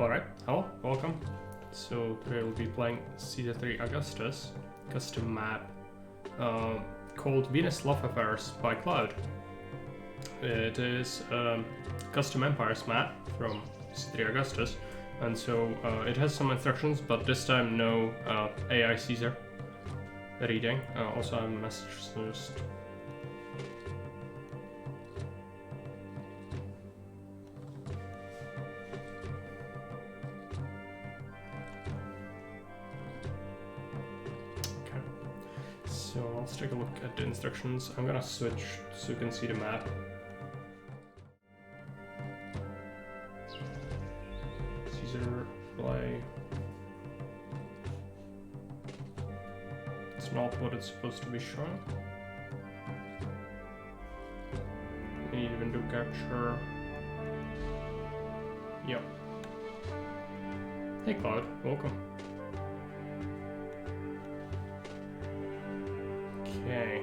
Alright, hello, welcome. So today we'll be playing Caesar3 Augustus custom map called Venus Love Affairs by Cloud. It is a custom empires map from Caesar3 Augustus, and so it has some instructions, but this time no AI Caesar reading. Also I have a message first. So let's take a look at the instructions. I'm gonna switch so you can see the map. Caesar play. It's not what it's supposed to be showing. We need window capture. Yep. Hey Cloud, welcome. Okay,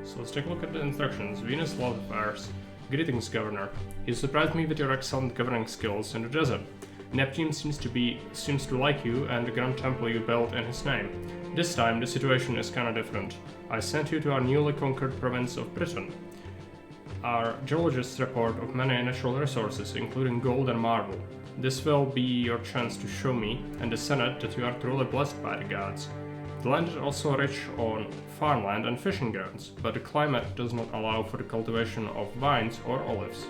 so let's take a look at the instructions. Venus Love Affairs. Greetings, Governor. You surprised me with your excellent governing skills in the desert. Neptune seems to like you and the grand temple you built in his name. This time, the situation is kinda different. I sent you to our newly conquered province of Britain. Our geologists report of many natural resources, including gold and marble. This will be your chance to show me and the Senate that you are truly blessed by the gods. The land is also rich on farmland and fishing grounds, but the climate does not allow for the cultivation of vines or olives.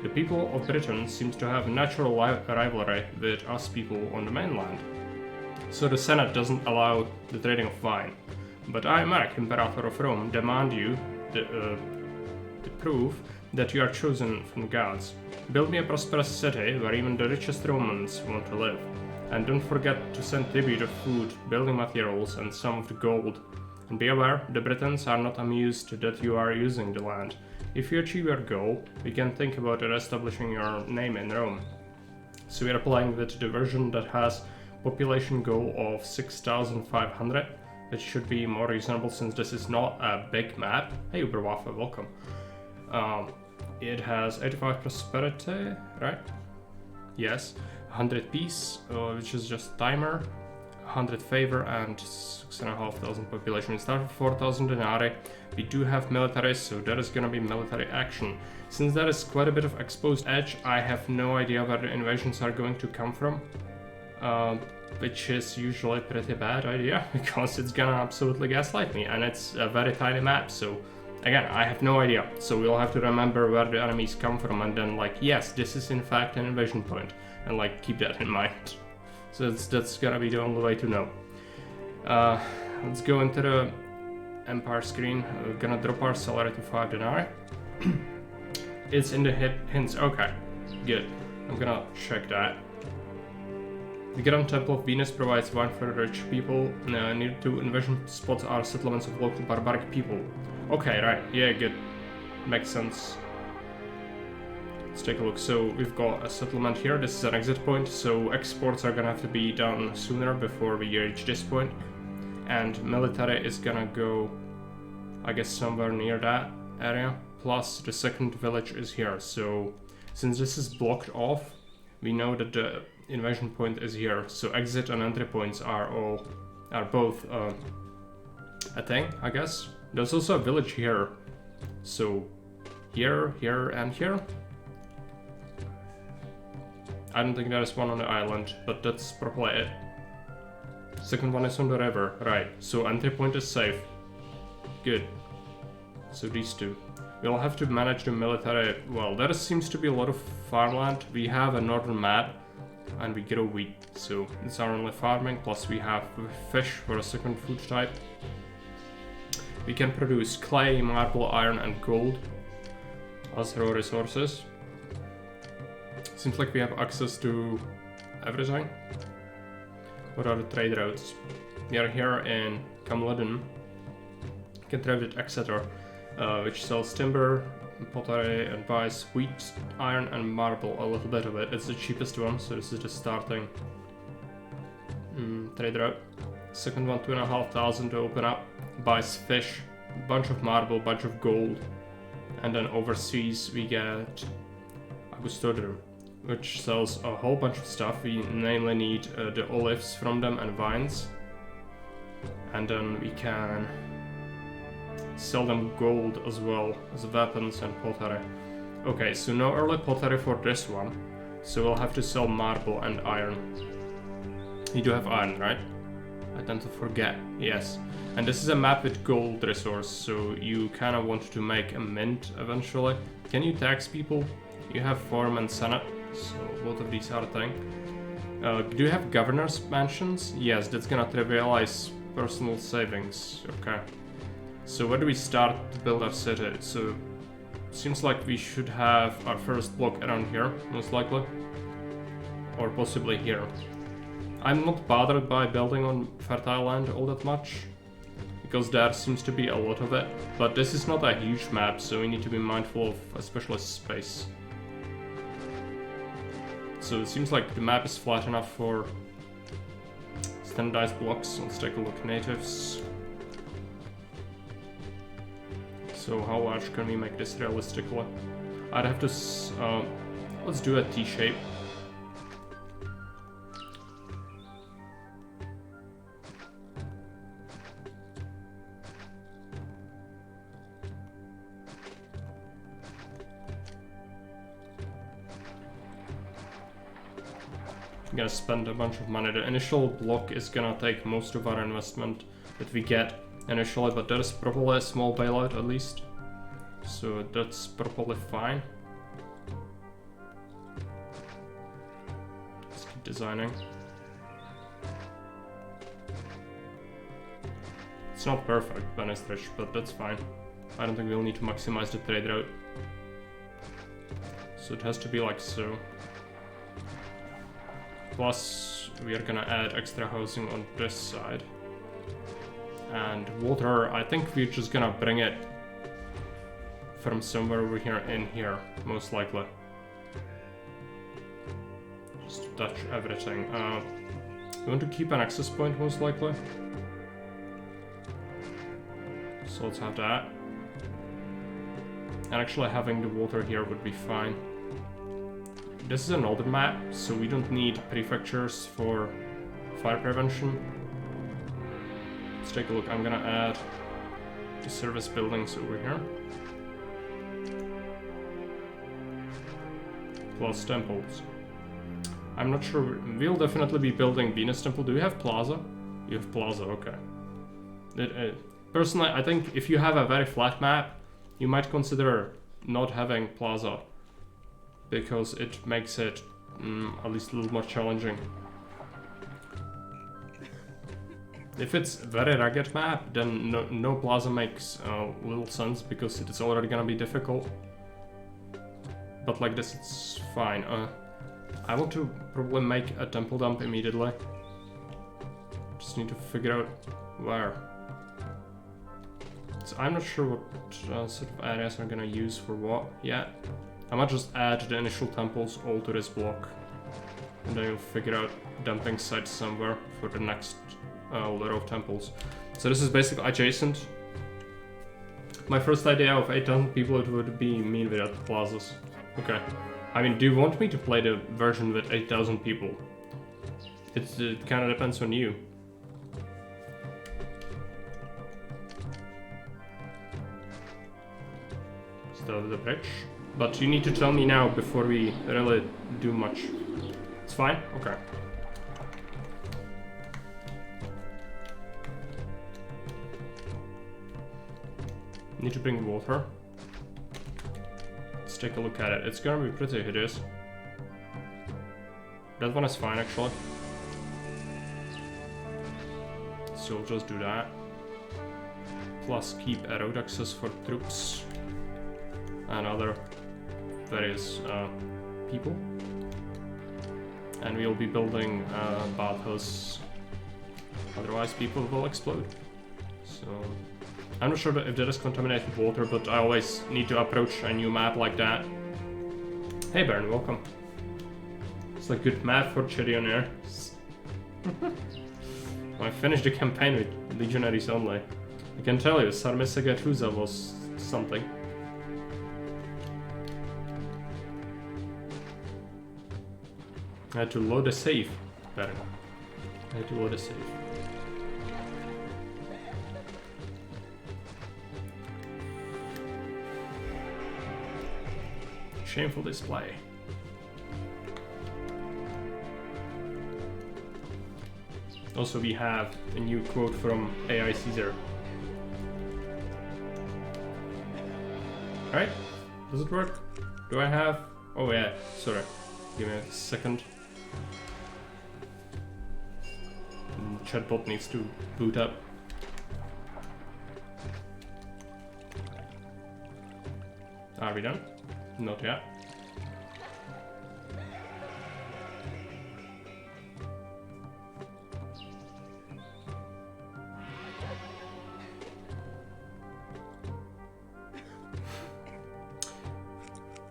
The people of Britain seems to have a natural rivalry with us people on the mainland, so the Senate doesn't allow the trading of wine. But I, Mark, Imperator of Rome, demand you to prove that you are chosen from the gods. Build me a prosperous city where even the richest Romans want to live. And don't forget to send tribute of food, building materials, and some of the gold. And be aware, the Britons are not amused that you are using the land. If you achieve your goal, we can think about establishing your name in Rome. So we are playing with the version that has population goal of 6,500, which should be more reasonable since this is not a big map. Hey Uberwaffe, welcome. It has 85 prosperity, right? Yes. 100 peace, which is just timer, 100 favor, and 6,500 population. We start with 4,000 denarii. We do have military, so there is gonna be military action. Since there is quite a bit of exposed edge, I have no idea where the invasions are going to come from, which is usually a pretty bad idea, because it's gonna absolutely gaslight me, and it's a very tiny map, so again, I have no idea. So we'll have to remember where the enemies come from, and then like, yes, this is in fact an invasion point. And like, keep that in mind. So that's gonna be the only way to know. Let's go into the empire screen. We're gonna drop our salary to 5 denarii. It's in the hints. Okay, good. I'm gonna check that. The Grand Temple of Venus provides wine for rich people. Near to invasion spots are settlements of local barbaric people. Okay, right. Yeah, good. Makes sense. Let's take a look. So we've got a settlement here. This is an exit point, so exports are gonna have to be done sooner before we reach this point. And military is gonna go, I guess, somewhere near that area. Plus the second village is here. So since this is blocked off, we know that the invasion point is here. So exit and entry points are both a thing, I guess. There's also a village here. So here, here, and here. I don't think there is one on the island, but that's probably it. Second one is on the river, right. So entry point is safe. Good. So these two. We'll have to manage the military. Well, there seems to be a lot of farmland. We have a northern map, and we grow wheat. So it's our only farming, plus we have fish for a second food type. We can produce clay, marble, iron, and gold as raw resources. Seems like we have access to everything. What are the trade routes? We are here in Camledon. We can trade with Exeter, which sells timber, pottery, and buys wheat, iron, and marble, a little bit of it. It's the cheapest one, so this is the starting trade route. Second one, 2,500 to open up. Buys fish, bunch of marble, bunch of gold, and then overseas we get Augustus. which sells a whole bunch of stuff. We namely need the olives from them and vines. And then we can sell them gold as well as weapons and pottery. Okay, so no early pottery for this one. So we'll have to sell marble and iron. You do have iron, right? I tend to forget. Yes. And this is a map with gold resource, so you kind of want to make a mint eventually. Can you tax people? You have farm and senate, so both of these are a thing. Do you have governor's mansions? Yes, that's gonna trivialize personal savings. Okay. So where do we start to build our city? So seems like we should have our first block around here, most likely. Or possibly here. I'm not bothered by building on fertile land all that much, because there seems to be a lot of it. But this is not a huge map, so we need to be mindful of especially space. So it seems like the map is flat enough for standardized blocks. Let's take a look. Natives. So how large can we make this realistically? I'd have to... let's do a T-shape. I'm gonna spend a bunch of money. The initial block is gonna take most of our investment that we get initially, but there is probably a small bailout at least. So that's probably fine. Let's keep designing. It's not perfect by any stretch, but that's fine. I don't think we'll need to maximize the trade route. So it has to be like so. Plus, we are gonna add extra housing on this side. And water, I think we're just gonna bring it from somewhere over here in here, most likely. Just touch everything. We want to keep an access point, most likely. So let's have that. And actually having the water here would be fine. This is an older map, so we don't need prefectures for fire prevention. Let's take a look. I'm gonna add the service buildings over here. Plus temples. I'm not sure. We'll definitely be building Venus Temple. Do you have Plaza? You have Plaza, okay. Personally, I think if you have a very flat map, you might consider not having Plaza, because it makes it at least a little more challenging. If it's a very rugged map, then no plaza makes little sense, because it is already gonna be difficult. But like this, it's fine. I want to probably make a temple dump immediately. Just need to figure out where. So I'm not sure what sort of areas I'm gonna use for what yet. I might just add the initial temples all to this block, and then you'll figure out dumping sites somewhere for the next lot of temples. So this is basically adjacent. My first idea of 8,000 people, it would be mean without the plazas. Okay. I mean, do you want me to play the version with 8,000 people? It kind of depends on you. Still the bridge. But you need to tell me now before we really do much. It's fine? Okay. Need to bring water. Let's take a look at it. It's gonna be pretty hideous. That one is fine actually. So we'll just do that. Plus keep a road access for troops and other various people. And we'll be building a bathhouse, otherwise people will explode. So I'm not sure if there is contaminated water, but I always need to approach a new map like that. Hey Baron, welcome. It's a good map for Chirionaires. I finished the campaign with legionaries only. I can tell you, Sarmisegatruza was something. I had to load a save. Better. I had to load a save. Shameful display. Also, we have a new quote from AI Caesar. Alright, does it work? Do I have... Oh yeah, sorry. Give me a second. Chatbot needs to boot up. Are we done? Not yet.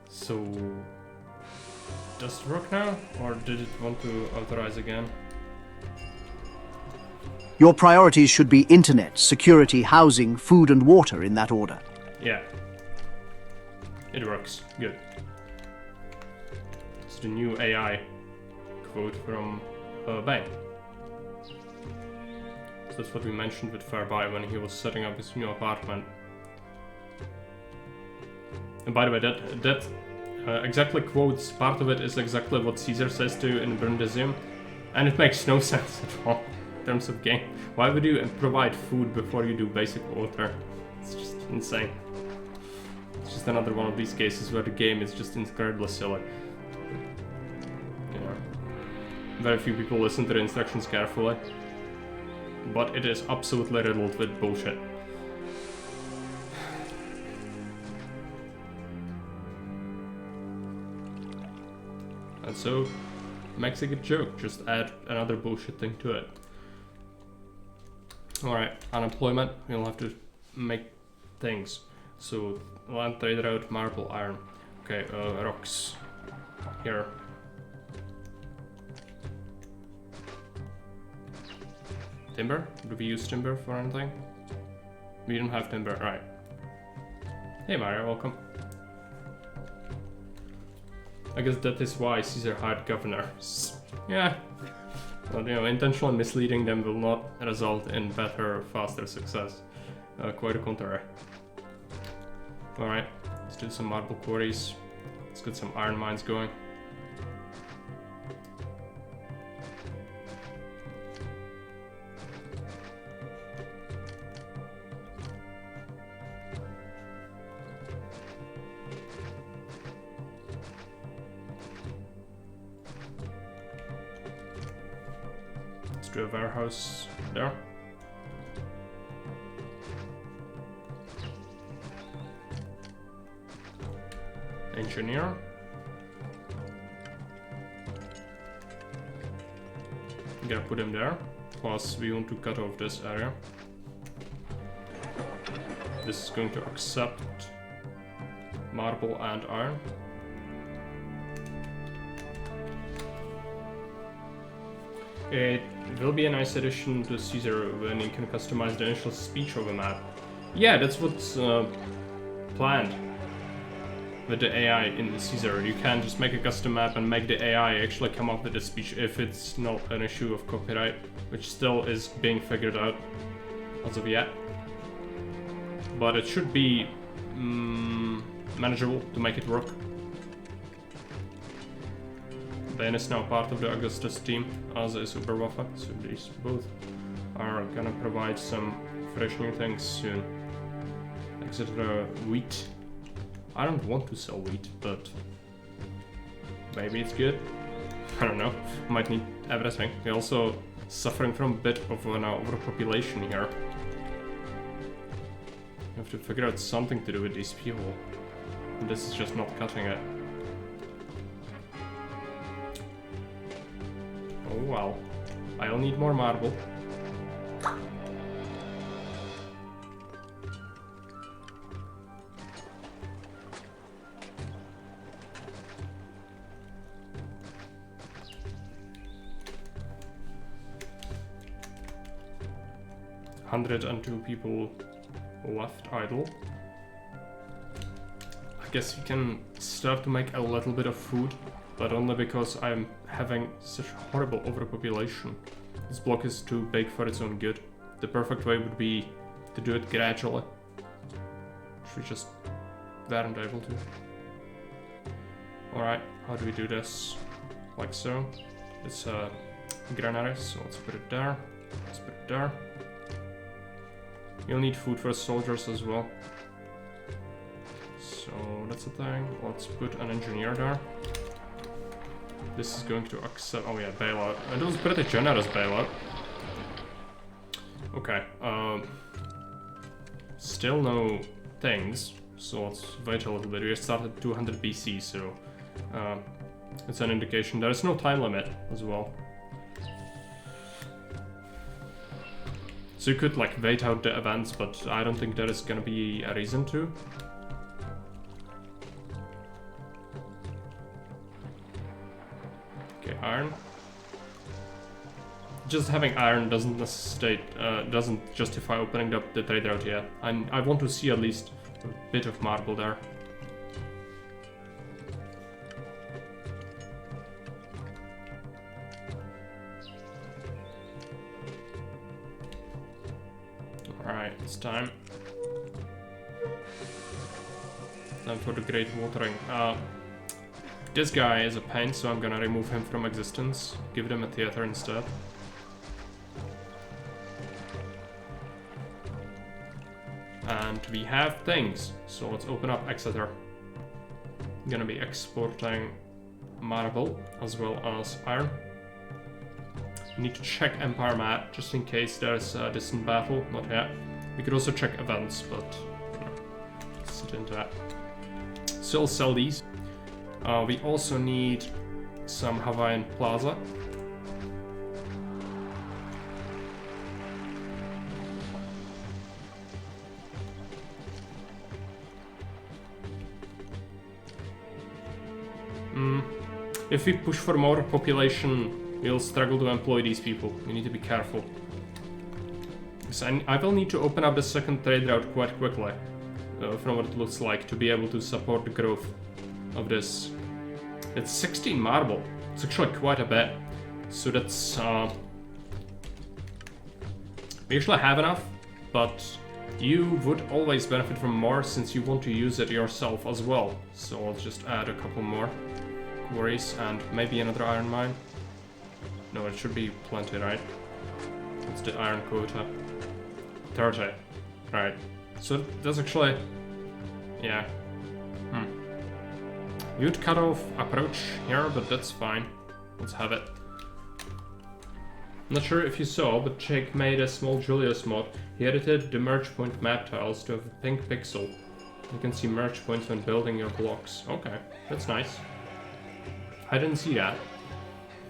So, does it work now, or did it want to authorize again? Your priorities should be internet, security, housing, food and water in that order. Yeah. It works. Good. It's the new AI quote from Bang. So that's what we mentioned with Fairby when he was setting up his new apartment. And by the way, that exactly quotes, part of it is exactly what Caesar says to you in Brundisium, and it makes no sense at all in terms of game. Why would you provide food before you do basic water? It's just insane. It's just another one of these cases where the game is just incredibly silly. You know, very few people listen to the instructions carefully, but it is absolutely riddled with bullshit. And so, makes a good joke, just add another bullshit thing to it. Alright, unemployment, we'll have to make things. So, land trader out, marble, iron. Okay, rocks. Here. Timber? Do we use timber for anything? We don't have timber, right. Hey Mario, welcome. I guess that is why Caesar hired governors. Yeah. But, you know, intentionally misleading them will not result in better, faster success. Quite the contrary. Alright, let's do some marble quarries. Let's get some iron mines going. To a warehouse there. Engineer. Gonna put him there. Plus we want to cut off this area. This is going to accept marble and iron. It will be a nice addition to Caesar when you can customize the initial speech of a map. Yeah, that's what's planned with the AI in Caesar. You can just make a custom map and make the AI actually come up with a speech if it's not an issue of copyright, which still is being figured out as of yet. But it should be manageable to make it work. Ben is now part of the Augustus team, as is Uberwaffe, so these both are gonna provide some fresh new things soon. Etc. Wheat. I don't want to sell wheat, but maybe it's good. I don't know. Might need everything. We're also suffering from a bit of an overpopulation here. You have to figure out something to do with these people. And this is just not cutting it. Oh well, I'll need more marble. $102 people left idle. I guess we can start to make a little bit of food but only because I'm having such horrible overpopulation. This block is too big for its own good. The perfect way would be to do it gradually. Which we just weren't able to. Alright, how do we do this? Like so. It's granary, so let's put it there. Let's put it there. You'll need food for soldiers as well. So that's the thing. Let's put an engineer there. This is going to accept. Oh yeah, bailout. And it was pretty generous bailout. Okay. Still no things. So let's wait a little bit. We started 200 BC, so it's an indication. There is no time limit as well. So you could like wait out the events, but I don't think there is gonna be a reason to. Okay, iron. Just having iron doesn't necessitate, doesn't justify opening up the trade route yet. I want to see at least a bit of marble there. Alright, it's time. Time for the great watering. This guy is a pain, so I'm gonna remove him from existence. Give them a theater instead. And we have things, so let's open up Exeter. I'm gonna be exporting marble as well as iron. We need to check Empire map just in case there's a distant battle. Not yet. We could also check events, but let's sit into that. So I'll sell these. We also need some Hawaiian Plaza. If we push for more population, we'll struggle to employ these people. We need to be careful. So I will need to open up the second trade route quite quickly, from what it looks like, to be able to support the growth of this. It's 16 marble. It's actually quite a bit. So that's... we actually have enough, but you would always benefit from more since you want to use it yourself as well. So I'll just add a couple more quarries and maybe another iron mine. No, it should be plenty, right? What's the iron quota? 30. Right. So that's actually... yeah. You'd cut off approach here, but that's fine. Let's have it. Not sure if you saw, but Jake made a small Julius mod. He edited the merge point map tiles to have a pink pixel. You can see merge points when building your blocks. Okay, that's nice. I didn't see that.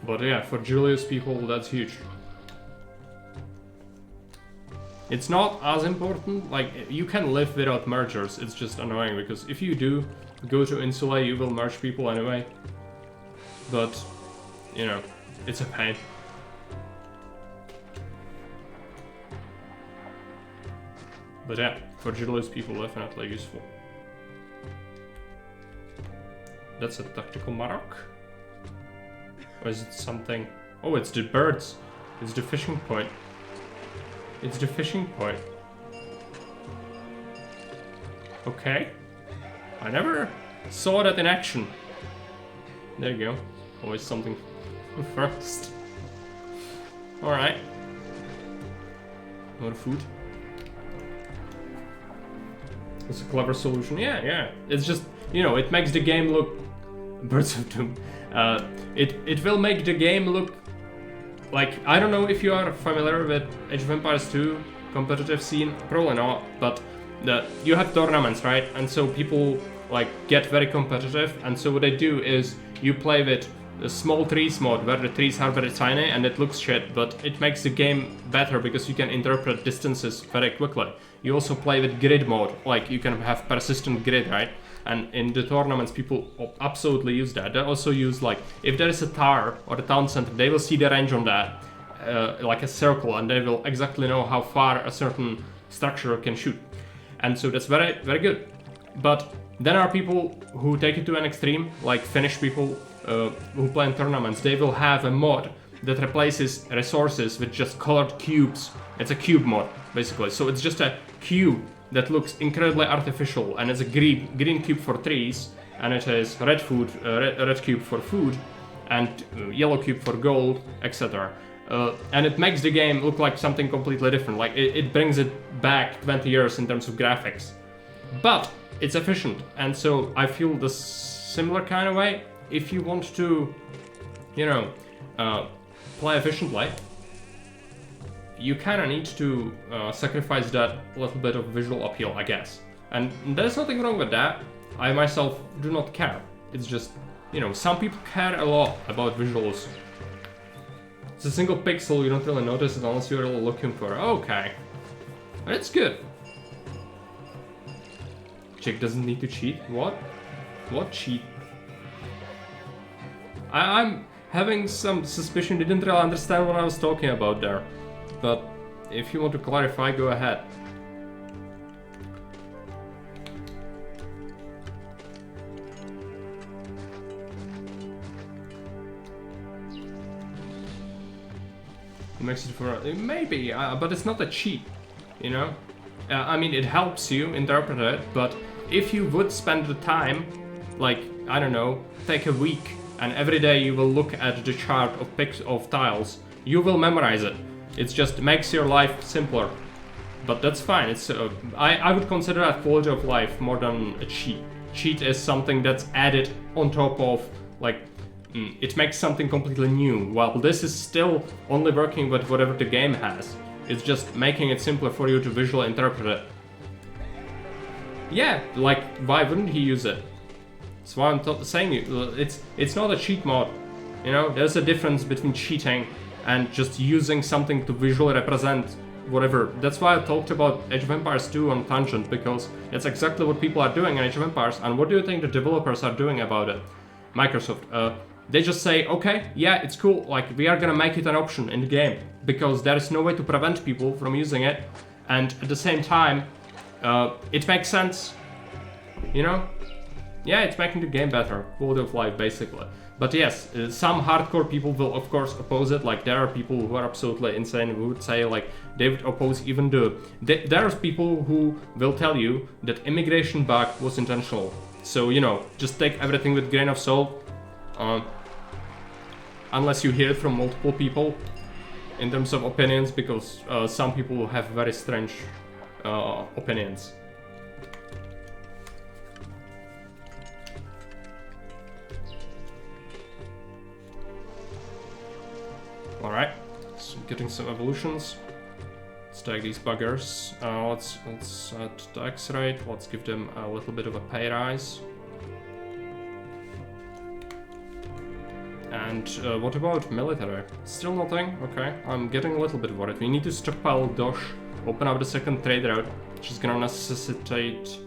But yeah, for Julius people, that's huge. It's not as important, like, you can live without mergers, it's just annoying, because if you do go to Insula, you will merge people anyway. But, you know, it's a pain. But yeah, for Julius people, definitely useful. That's a tactical Marok? Or is it something? Oh, it's the birds. It's the fishing point. It's the fishing point. Okay. I never saw that in action. There you go. Always something first. Alright. More food. It's a clever solution. Yeah. It's just, you know, it makes the game look... Birds of Doom. It will make the game look like, I don't know if you are familiar with Age of Empires 2 competitive scene, probably not, but you have tournaments, right? And so people like get very competitive, and so what they do is you play with a small trees mode where the trees are very tiny and it looks shit, but it makes the game better because you can interpret distances very quickly. You also play with grid mode, like you can have persistent grid, right? And in the tournaments, people absolutely use that. They also use, like, if there is a tower or a town center, they will see the range on that, like a circle, and they will exactly know how far a certain structure can shoot. And so that's very, very good. But then are people who take it to an extreme, like Finnish people who play in tournaments, they will have a mod that replaces resources with just colored cubes. It's a cube mod, basically. So it's just a cube that looks incredibly artificial, and it's a green cube for trees, and it is red cube for food, and yellow cube for gold, etc. And it makes the game look like something completely different. Like it brings it back 20 years in terms of graphics, but it's efficient. And so I feel the similar kind of way. If you want to, you know, play efficiently, you kind of need to sacrifice that little bit of visual appeal, I guess. And there's nothing wrong with that. I myself do not care. It's just, you know, some people care a lot about visuals. It's a single pixel, you don't really notice it unless you're really looking for it. Okay. It's good. Chick doesn't need to cheat? What? What cheat? I'm having some suspicion you didn't really understand what I was talking about there. But if you want to clarify, go ahead. It makes it for maybe, but it's not a cheat, you know. I mean, it helps you interpret it, but if you would spend the time, like I don't know, take a week, and every day you will look at the chart of tiles, you will memorize it. It just makes your life simpler, but that's fine. It's I would consider that quality of life more than a cheat. Cheat is something that's added on top of, like, it makes something completely new, while this is still only working with whatever the game has. It's just making it simpler for you to visually interpret it. Yeah, like, why wouldn't he use it? That's why I'm saying it's not a cheat mod. You know, there's a difference between cheating and just using something to visually represent whatever. That's why I talked about Age of Empires 2 on Tangent, because that's exactly what people are doing in Age of Empires. And what do you think the developers are doing about it? Microsoft. They just say, okay, yeah, it's cool, like, we are gonna make it an option in the game, because there is no way to prevent people from using it, and at the same time, it makes sense, you know? Yeah, it's making the game better, quality of life, basically. But yes, some hardcore people will, of course, oppose it. Like, there are people who are absolutely insane who would say, like, they would oppose even there are people who will tell you that immigration bug was intentional. So, you know, just take everything with a grain of salt. Unless you hear it from multiple people in terms of opinions, because some people have very strange opinions. Alright, so getting some evolutions. Let's take these buggers. Let's set the X rate. Let's give them a little bit of a pay rise. And what about military? Still nothing? Okay, I'm getting a little bit worried. We need to stockpile dosh, open up the second trade route, which is gonna necessitate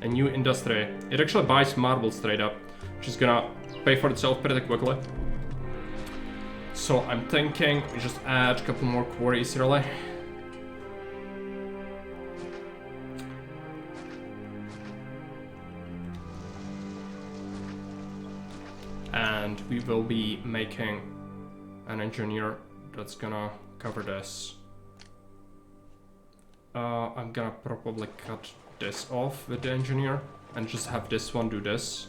a new industry. It actually buys marble straight up, which is gonna pay for itself pretty quickly. So I'm thinking we just add a couple more quarries, really. And we will be making an engineer that's gonna cover this. I'm gonna probably cut this off with the engineer and just have this one do this.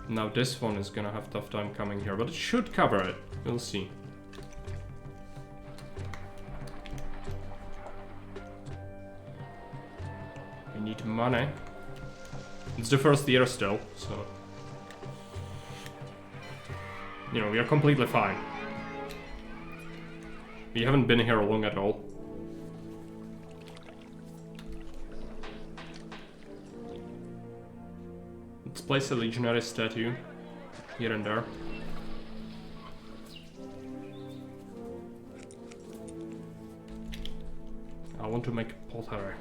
Now this one is gonna have a tough time coming here, but it should cover it. We'll see. We need money. It's the first year still, so... You know, we are completely fine. We haven't been here long at all. Let's place a legionary statue here and there. I want to make a pottery.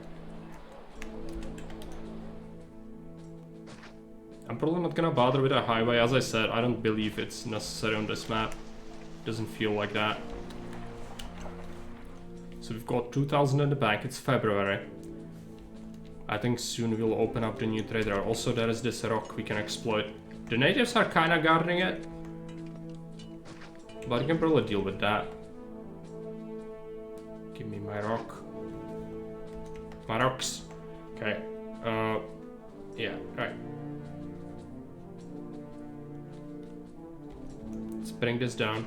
I'm probably not gonna bother with a highway. As I said, I don't believe it's necessary on this map. It doesn't feel like that. So we've got 2,000 in the bank. It's February. I think soon we'll open up the new trader. Also, there is this rock we can exploit. The natives are kinda guarding it. But I can probably deal with that. Give me my rock. My rocks. Okay. Yeah, right. Let's bring this down.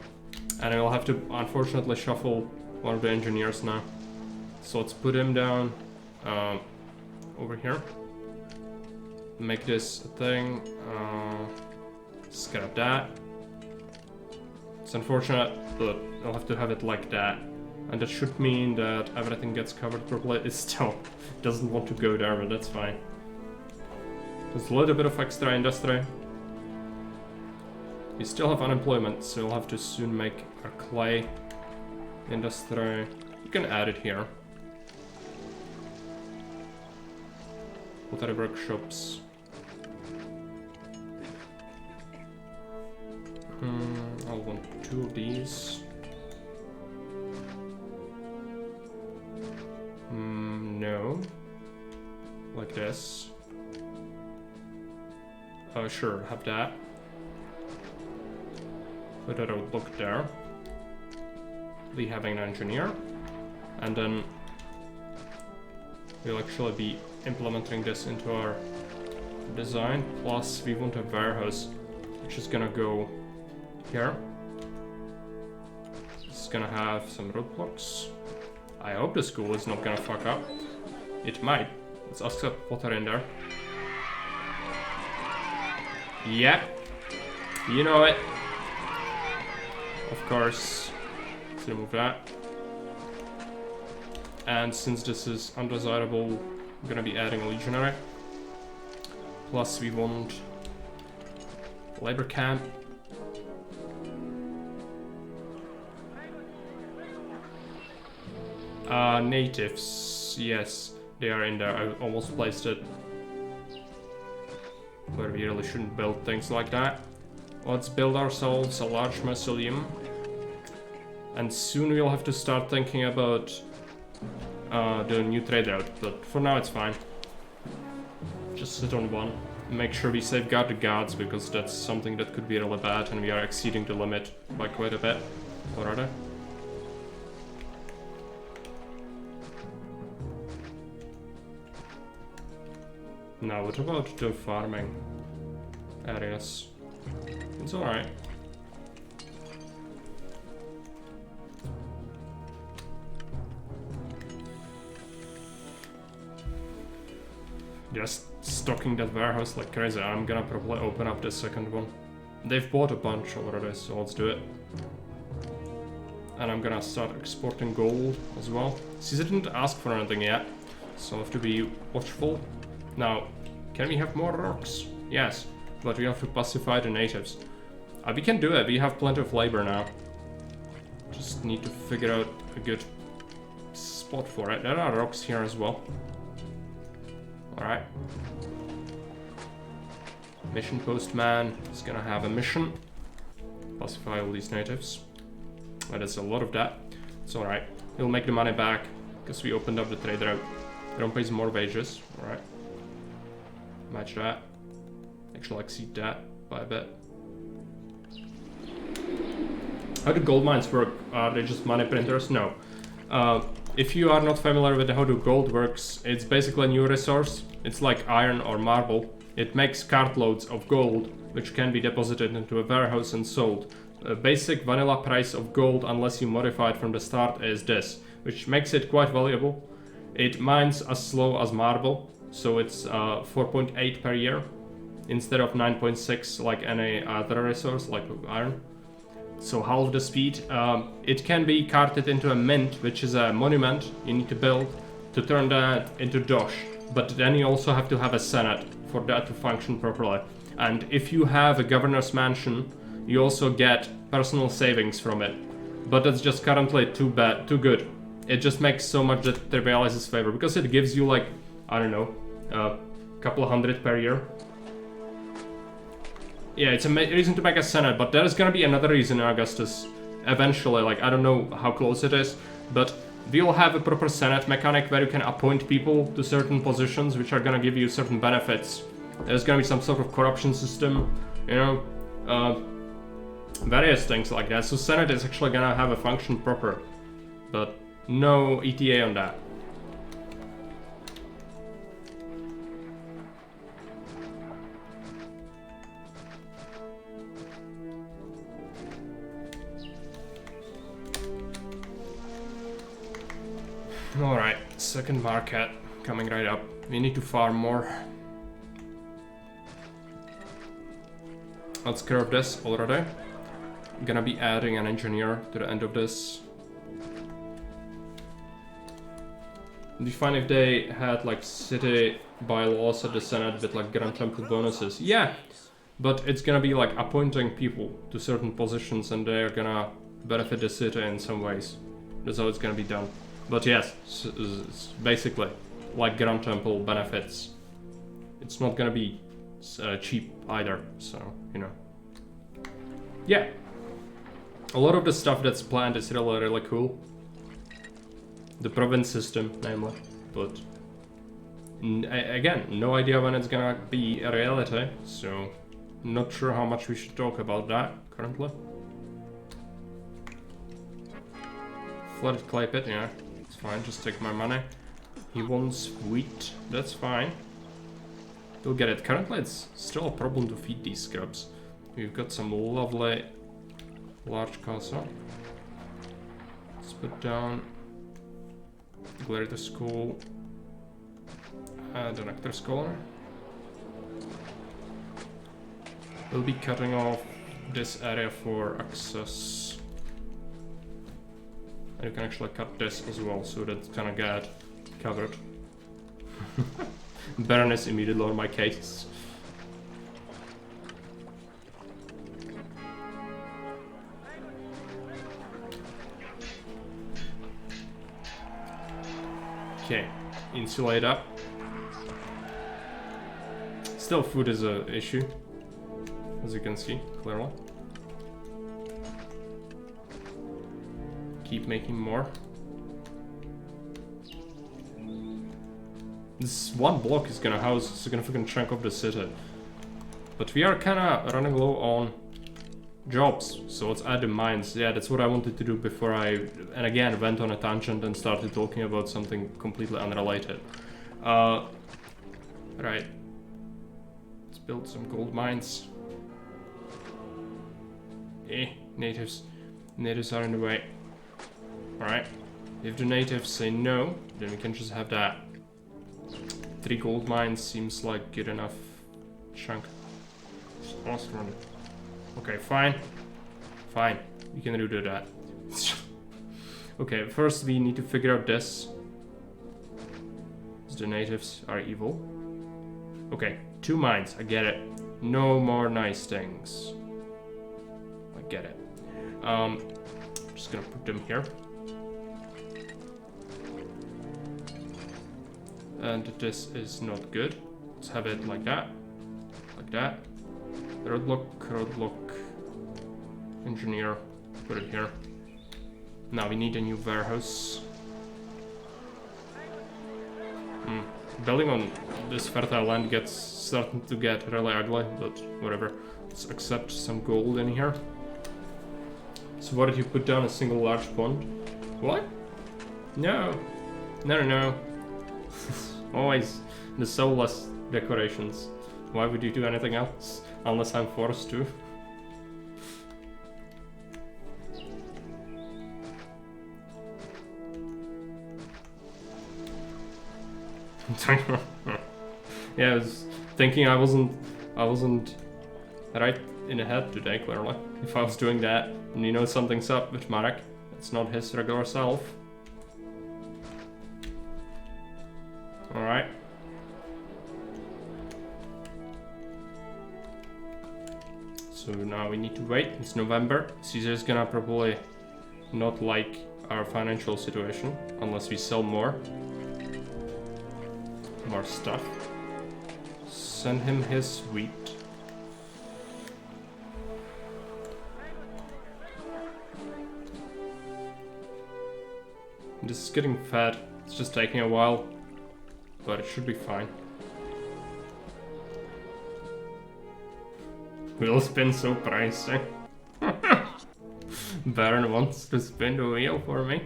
And I'll have to, unfortunately, shuffle one of the engineers now. So let's put him down over here. Make this a thing. Scrap that. It's unfortunate, but I'll have to have it like that. And that should mean that everything gets covered properly. It still doesn't want to go there, but that's fine. There's a little bit of extra industry. We still have unemployment, so we'll have to soon make our clay industry. You can add it here. Pottery workshops. I'll want 2 of these. No. Like this. Sure, have that. Put that outlook there. Be having an engineer. And then we'll actually be implementing this into our design. Plus we want a warehouse, which is gonna go here. It's gonna have some roadblocks. I hope the school is not gonna fuck up. It might. Let's ask Potter in there. Yeah. You know it. Of course. Let's remove that. And since this is undesirable, I'm gonna be adding a legionary. Plus we want labor camp. Natives, yes, they are in there. I almost placed it where we really shouldn't build things like that. Let's build ourselves a large mausoleum. And soon we'll have to start thinking about the new trade route, but for now it's fine. Just sit on one. Make sure we safeguard the guards, because that's something that could be really bad, and we are exceeding the limit by quite a bit already. Now, what about the farming areas? It's alright. Just stocking that warehouse like crazy. I'm gonna probably open up the second one. They've bought a bunch already, so let's do it. And I'm gonna start exporting gold as well. Caesar didn't ask for anything yet, so I have to be watchful. Now, can we have more rocks? Yes, but we have to pacify the natives. We can do it, we have plenty of labor now. Just need to figure out a good spot for it. There are rocks here as well. Alright. Mission postman is gonna have a mission. Pacify all these natives. That is a lot of that. It's alright. We'll make the money back because we opened up the trade route. They don't pay more wages. Alright. Match that. Actually exceed that by a bit. How do gold mines work? Are they just money printers? No. If you are not familiar with how the gold works, it's basically a new resource. It's like iron or marble. It makes cartloads of gold, which can be deposited into a warehouse and sold. A basic vanilla price of gold, unless you modify it from the start, is this, which makes it quite valuable. It mines as slow as marble, so it's 4.8 per year, instead of 9.6 like any other resource, like iron. So half the speed. It can be carted into a mint, which is a monument you need to build to turn that into dosh. But then you also have to have a senate for that to function properly. And if you have a governor's mansion, you also get personal savings from it. But that's just currently too good. It just makes so much that trivializes favor, because it gives you like, I don't know, a couple of hundred per year. Yeah, it's a reason to make a senate, but there's gonna be another reason in Augustus. Eventually, like, I don't know how close it is, but we'll have a proper senate mechanic where you can appoint people to certain positions which are gonna give you certain benefits. There's gonna be some sort of corruption system, You know, various things like that. So Senate is actually gonna have a function proper, but no ETA on that. Alright, second market coming right up. We need to farm more. Let's curve this already. I'm gonna be adding an engineer to the end of this. It'd be fine if they had like city bylaws at the Senate with like Grand Temple bonuses. Yeah, but it's gonna be like appointing people to certain positions and they're gonna benefit the city in some ways. That's how it's gonna be done. But yes, it's basically like Grand Temple benefits. It's not gonna be cheap either, so, you know. Yeah. A lot of the stuff that's planned is really, really cool. The province system, namely. But, again, no idea when it's gonna be a reality, so not sure how much we should talk about that currently. Flooded clay pit, yeah. It's fine, just take my money. He wants wheat, that's fine. We'll get it. Currently it's still a problem to feed these scrubs. We've got some lovely large casa. Let's put down Gladiator School and an actor scholar. We'll be cutting off this area for access. And you can actually cut this as well, so that's gonna get covered. Baron is immediately on my case. Okay, insulate up. Still food is an issue, as you can see, clearly. Keep making more. This one block is gonna house a significant chunk of the city. But we are kinda running low on jobs, so let's add the mines. Yeah, that's what I wanted to do before I, and again, went on a tangent and started talking about something completely unrelated. Right. Let's build some gold mines. Natives. Natives are in the way. Alright. If the natives say no, then we can just have that. 3 gold mines seems like good enough chunk. Awesome. Okay, fine. Fine. We can redo that. Okay, first we need to figure out this. The natives are evil. Okay, 2 mines, I get it. No more nice things. I get it. Just gonna put them here. And this is not good. Let's have it like that. Like that. Roadblock, roadblock. Engineer. Put it here. Now we need a new warehouse. Building on this fertile land gets starting to get really ugly, but whatever. Let's accept some gold in here. So what did you put down? A single large pond? What? No. No, no, no. Always the soulless decorations. Why would you do anything else? Unless I'm forced to. Yeah, I was thinking I wasn't right in the head today, clearly. If I was doing that, and you know something's up with Marek. It's not his regular self. Alright. So now we need to wait. It's November. Caesar's gonna probably not like our financial situation unless we sell more stuff. Send him his wheat. This is getting fat. It's just taking a while, but it should be fine. Wheel's been so pricey. Baron wants to spin the wheel for me.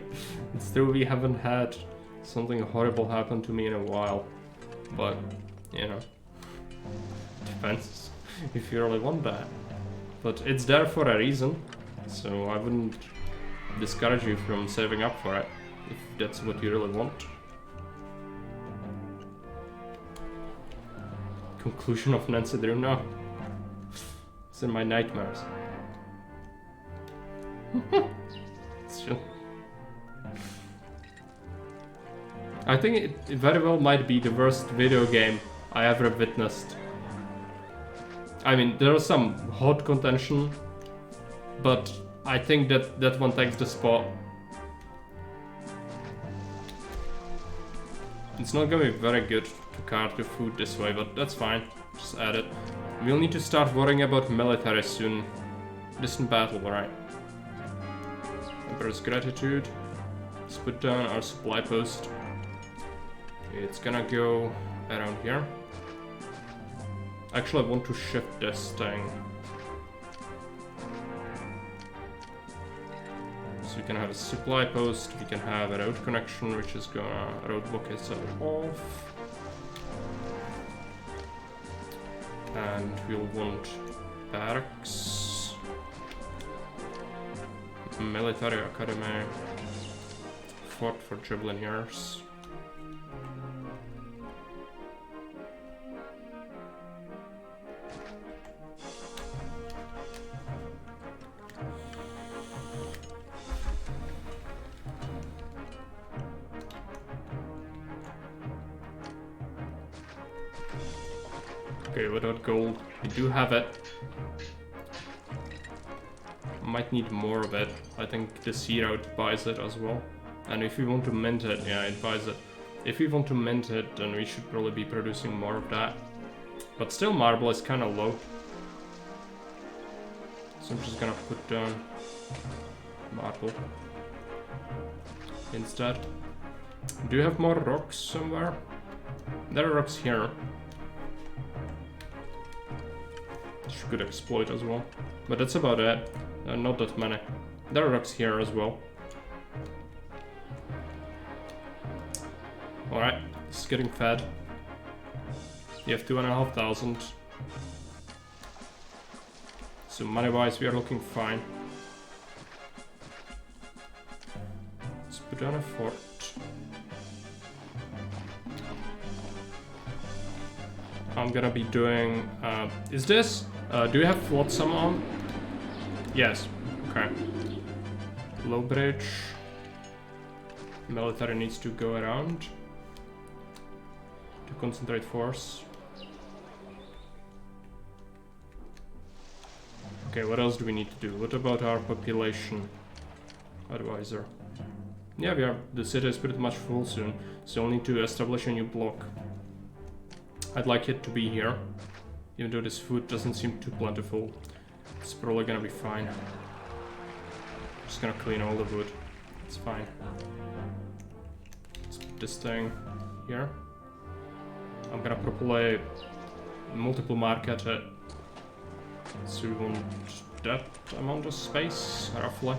It's true we haven't had something horrible happen to me in a while. But, you know, depends if you really want that. But it's there for a reason, so I wouldn't discourage you from saving up for it, if that's what you really want. Conclusion of Nancy Drew? No. It's in my nightmares. It's just... I think it very well might be the worst video game I ever witnessed. I mean, there is some hot contention, but I think that one takes the spot. It's not gonna be very good to cart the food this way, but that's fine. Just add it. We'll need to start worrying about military soon. Distant battle, right? Emperor's gratitude. Let's put down our supply post. It's gonna go around here. Actually, I want to shift this thing. So we can have a supply post, we can have a road connection, which is gonna roadblock itself off. And we'll want barracks, military academy, fort for javeliniers. Okay, without gold, we do have it. Might need more of it. I think the sea route buys it as well. And if we want to mint it, yeah, it buys it. If we want to mint it, then we should probably be producing more of that. But still, marble is kind of low. So I'm just gonna put down marble instead. Do you have more rocks somewhere? There are rocks here. Which you could exploit as well. But that's about it. Not that many. There are rocks here as well. Alright, it's getting fed. You have 2,500. So money-wise, we are looking fine. Let's put down a fort. I'm gonna be doing... is this... do you have flotsam on? Yes. Okay. Low bridge. Military needs to go around to concentrate force. Okay, what else do we need to do? What about our population advisor? Yeah, the city is pretty much full soon, so we'll need to establish a new block. I'd like it to be here, even though this food doesn't seem too plentiful. It's probably gonna be fine. Just gonna clean all the wood. It's fine. Let's put this thing here. I'm gonna probably multiple market it. So we want that amount of space, roughly.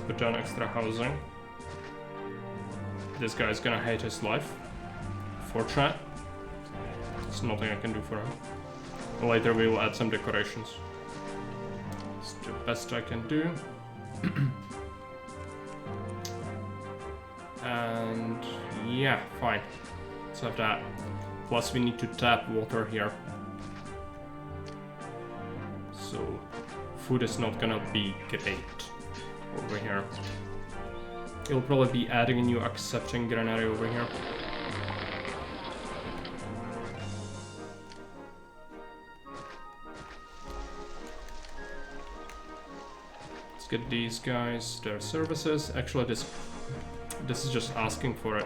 Put down extra housing. This guy's gonna hate his life. Fortunate. There's nothing I can do for him. Later we will add some decorations. It's the best I can do. And yeah, fine. Let's have that. Plus we need to tap water here. So food is not gonna be great over here. It'll probably be adding a new accepting granary over here. get these guys their services. Actually, this is just asking for it.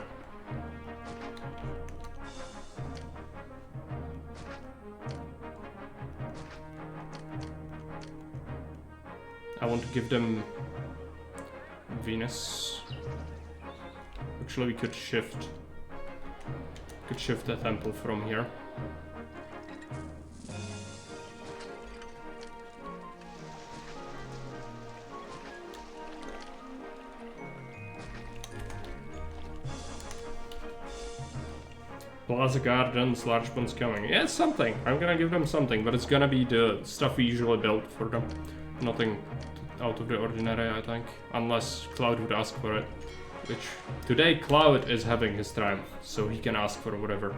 I want to give them Venus. Actually, we could shift the temple from here. Plaza Gardens, large ones coming. Yeah, it's something. I'm gonna give them something, but it's gonna be the stuff we usually build for them. Nothing out of the ordinary, I think. Unless Cloud would ask for it. Which, today Cloud is having his time, so he can ask for whatever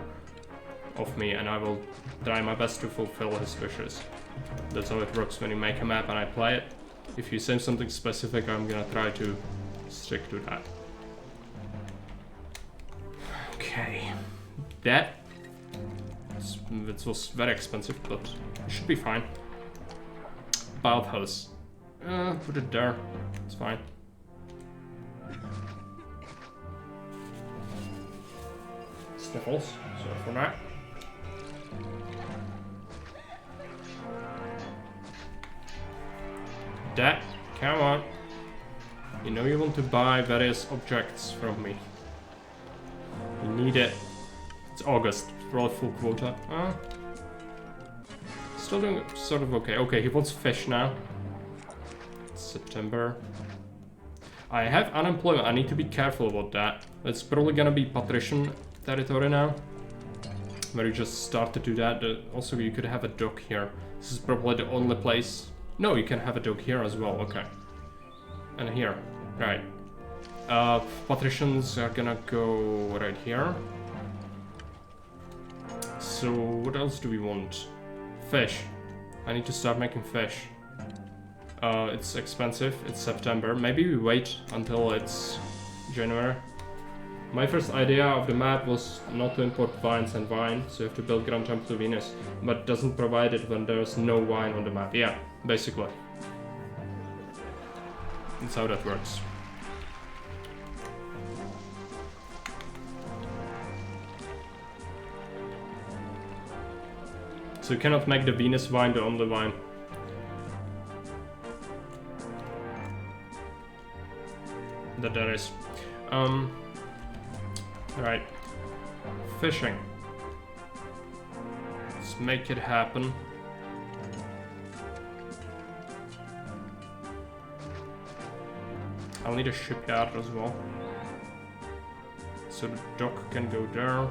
of me, and I will try my best to fulfill his wishes. That's how it works when you make a map and I play it. If you say something specific, I'm gonna try to stick to that. Okay. That it was very expensive, but it should be fine. Bathhouse. Put it there. It's fine. Sniffles. Sorry for that. That. Come on. You know you want to buy various objects from me. You need it. It's August. We're all full quota. Still doing sort of okay. Okay, he wants fish now. It's September. I have unemployment. I need to be careful about that. It's probably gonna be Patrician territory now. Where you just start to do that. Also, you could have a dock here. This is probably the only place. No, you can have a dock here as well. Okay. And here. Right. Patricians are gonna go right here. So, what else do we want? Fish. I need to start making fish. It's expensive. It's September. Maybe we wait until it's January. My first idea of the map was not to import vines and wine, so you have to build Grand Temple to Venus, but doesn't provide it when there's no wine on the map. Yeah, basically. That's how that works. So you cannot make the Venus wine the only wine. That there is. Right. Fishing. Let's make it happen. I'll need a shipyard as well. So the dock can go there.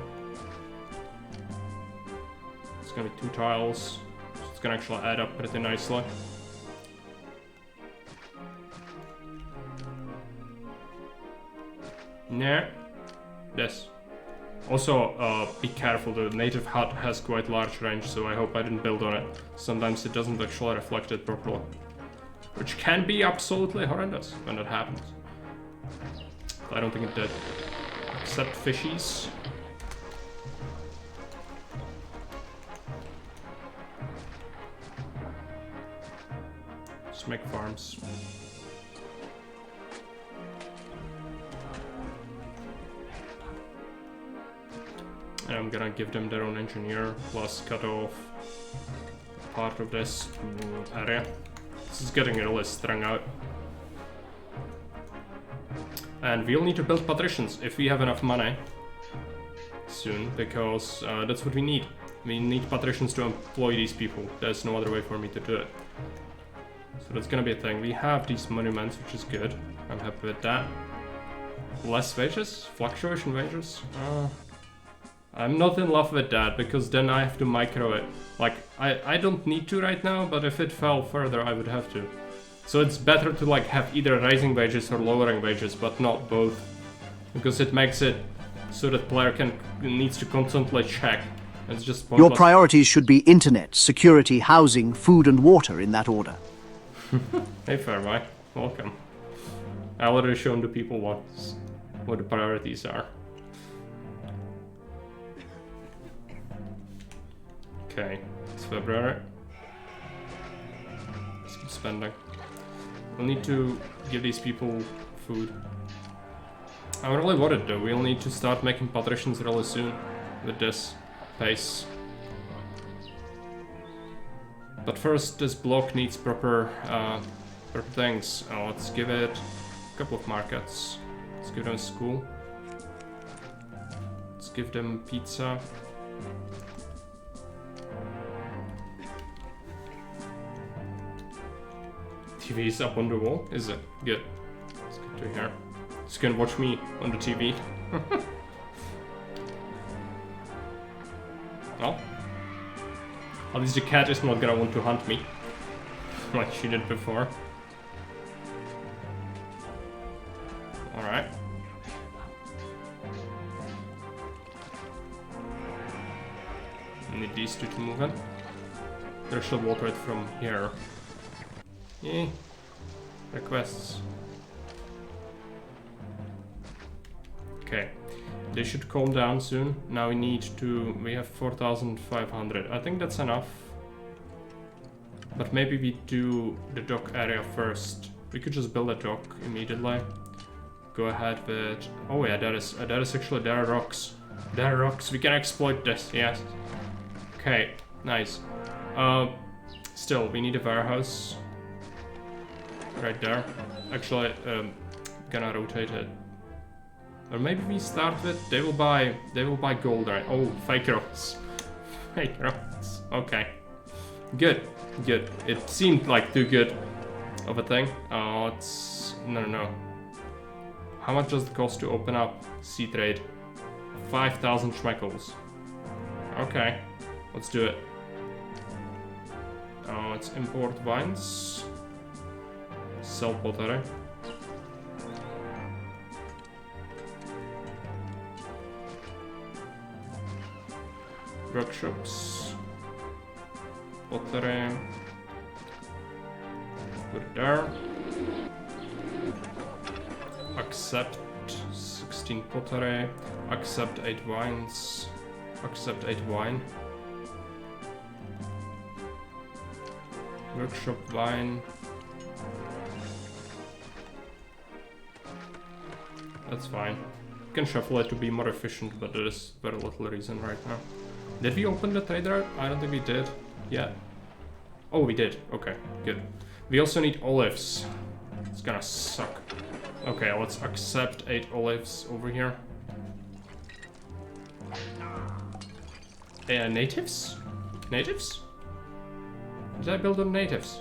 It's gonna be 2 tiles. So it's gonna actually add up pretty nicely. Nah. Yes. Also, be careful, the native hut has quite large range, so I hope I didn't build on it. Sometimes it doesn't actually reflect it properly. Which can be absolutely horrendous when that happens. I don't think it did. Except fishies. Just make farms. And I'm gonna give them their own engineer, plus cut off part of this area. This is getting really strung out. And we'll need to build patricians if we have enough money soon, because that's what we need. We need patricians to employ these people. There's no other way for me to do it. So that's gonna be a thing. We have these monuments, which is good. I'm happy with that. Less wages? Fluctuation wages? I'm not in love with that, because then I have to micro it. Like, I don't need to right now, but if it fell further, I would have to. So it's better to like have either raising wages or lowering wages, but not both. Because it makes it so that player needs to constantly check. It's just pointless. Your priorities should be internet, security, housing, food and water in that order. Hey Fairby, welcome. I already shown the people what the priorities are. Okay, it's February. Let's keep spending. We'll need to give these people food. I really want it though. We'll need to start making patricians really soon with this pace. But first, this block needs proper things. Let's give it a couple of markets. Let's give them a school. Let's give them pizza. TV is up on the wall, is it? Good. It's good to hear. So you can watch me on the TV. Well, at least the cat is not gonna want to hunt me like she did before. Alright. Need these two to move in. They should water it from here. Yeah. Requests. Okay. They should calm down soon. Now we have 4,500. I think that's enough. But maybe we do the dock area first. We could just build a dock immediately. Go ahead with... Oh yeah, that is actually, there are rocks. There are rocks, we can exploit this, yes. Okay, nice. Still, we need a warehouse. Right there. Actually, gonna rotate it. Or maybe we start with, they will buy gold, right? Oh, fake rocks. Fake rocks, okay. Good, good. It seemed like too good of a thing. No. How much does it cost to open up sea trade? 5,000 schmeckles. Okay, let's do it. Let's import vines. Sell pottery. Workshops. Pottery. Put it there. Accept 16 pottery. Accept 8 wines. Accept 8 wine. Workshop wine. That's fine. You can shuffle it to be more efficient, but there is very little reason right now. Did we open the trader? I don't think we did. Yeah. Oh, we did. Okay, good. We also need olives. It's gonna suck. Okay, let's accept 8 olives over here. Natives? Natives? Did I build on natives?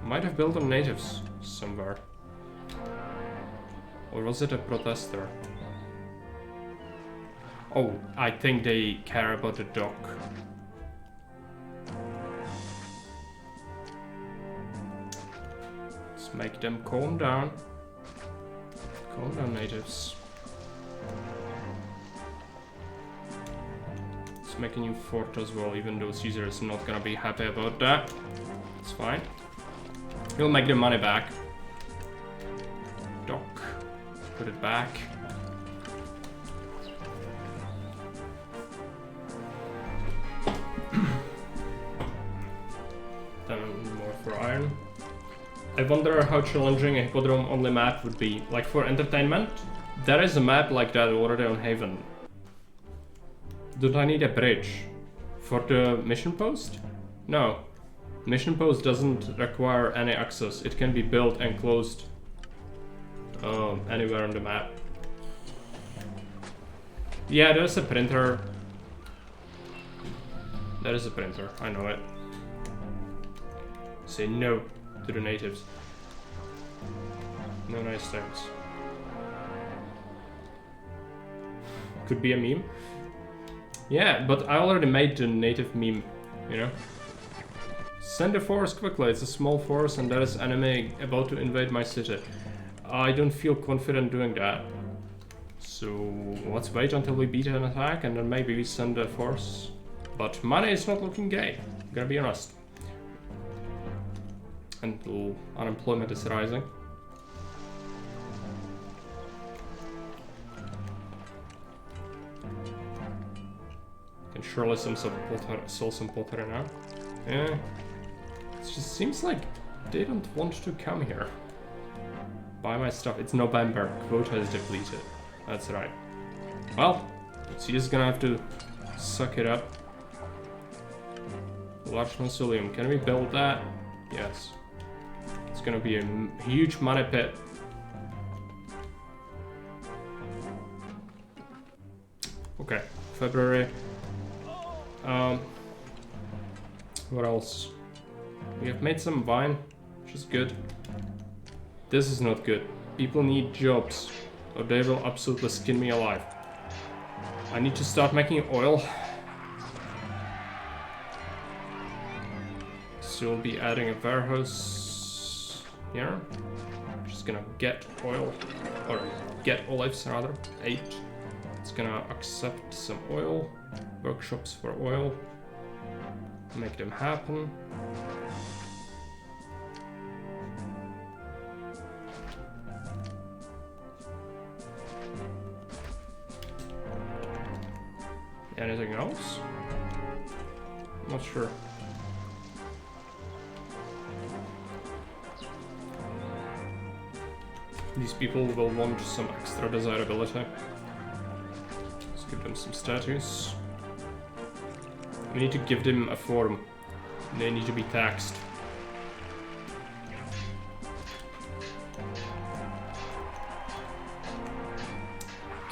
Might have built on natives somewhere. Or was it a protester? Oh, I think they care about the dock. Let's make them calm down. Calm down, natives. Let's make a new fort as well, even though Caesar is not gonna be happy about that. It's fine. He'll make the money back. Dock. Put it back. Then more for iron. I wonder how challenging a hippodrome only map would be. Like for entertainment, there is a map like that already on Haven. Don't I need a bridge? For the mission post? No. Mission post doesn't require any access. It can be built and closed anywhere on the map. Yeah, there's a printer. There is a printer, I know it. Say no to the natives. No nice things. Could be a meme. Yeah, but I already made the native meme, you know? Send a force quickly, it's a small force and there is enemy about to invade my city. I don't feel confident doing that. So let's wait until we beat an attack and then maybe we send a force. But money is not looking great, I'm gonna be honest. And unemployment is rising. Can surely sell some pottery now. Yeah. It just seems like They don't want to come here. Buy my stuff. It's November. Quota is depleted. That's right. Well, she's gonna have to suck it up. Large mausoleum. Can we build that? Yes. It's gonna be a huge money pit. Okay, February. What else? We have made some wine, which is good. This is not good. People need jobs, or they will absolutely skin me alive. I need to start making oil. So we'll be adding a warehouse here. Just gonna get oil, or get olives rather, 8. It's gonna accept some oil, workshops for oil, make them happen. Anything else? Not sure. These people will want some extra desirability. Let's give them some status. We need to give them a form. They need to be taxed.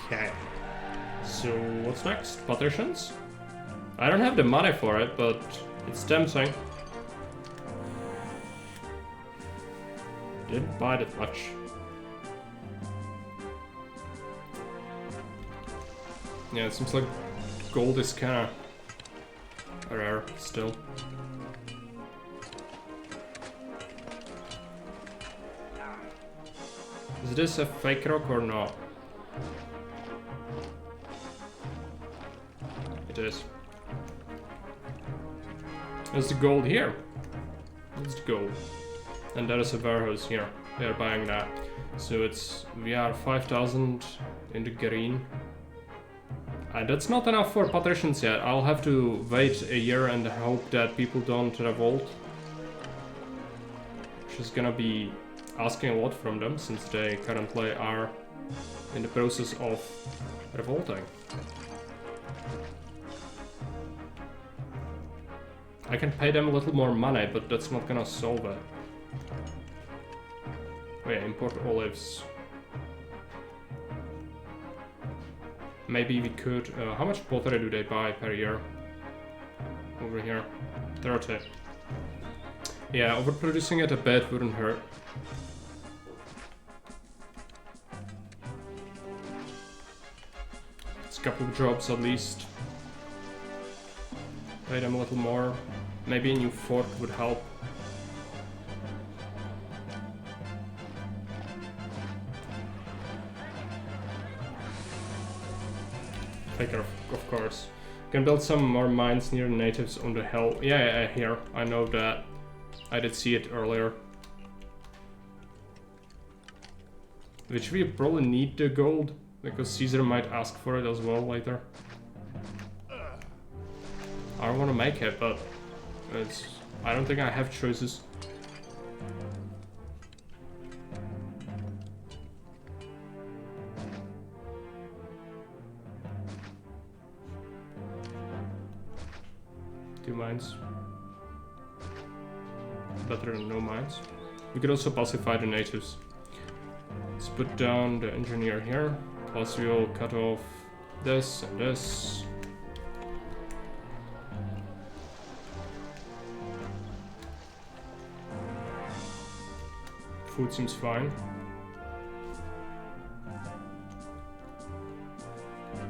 Okay. So what's next? Patricians? I don't have the money for it, but it's tempting. Didn't buy that much. Yeah, it seems like gold is kinda rare still. Is this a fake rock or not? It is. There's the gold here. It's the gold. And there is a warehouse here. They're buying that. So we are 5,000 in the green. That's not enough for patricians yet. I'll have to wait a year and hope that people don't revolt. Which is gonna be asking a lot from them, since they currently are in the process of revolting. I can pay them a little more money, but that's not gonna solve it. Oh yeah, import olives. Maybe we could... how much pottery do they buy per year? Over here. 30. Yeah, overproducing it a bit wouldn't hurt. It's a couple of jobs at least. Pay them a little more. Maybe a new fort would help. Faker, of course. Can build some more mines near natives on the hill. Yeah, here. I know that. I did see it earlier. Which we probably need the gold, because Caesar might ask for it as well later. I don't want to make it, but I don't think I have choices. Two mines. Better than no mines. We could also pacify the natives. Let's put down the engineer here. Plus we will cut off this and this. Food seems fine.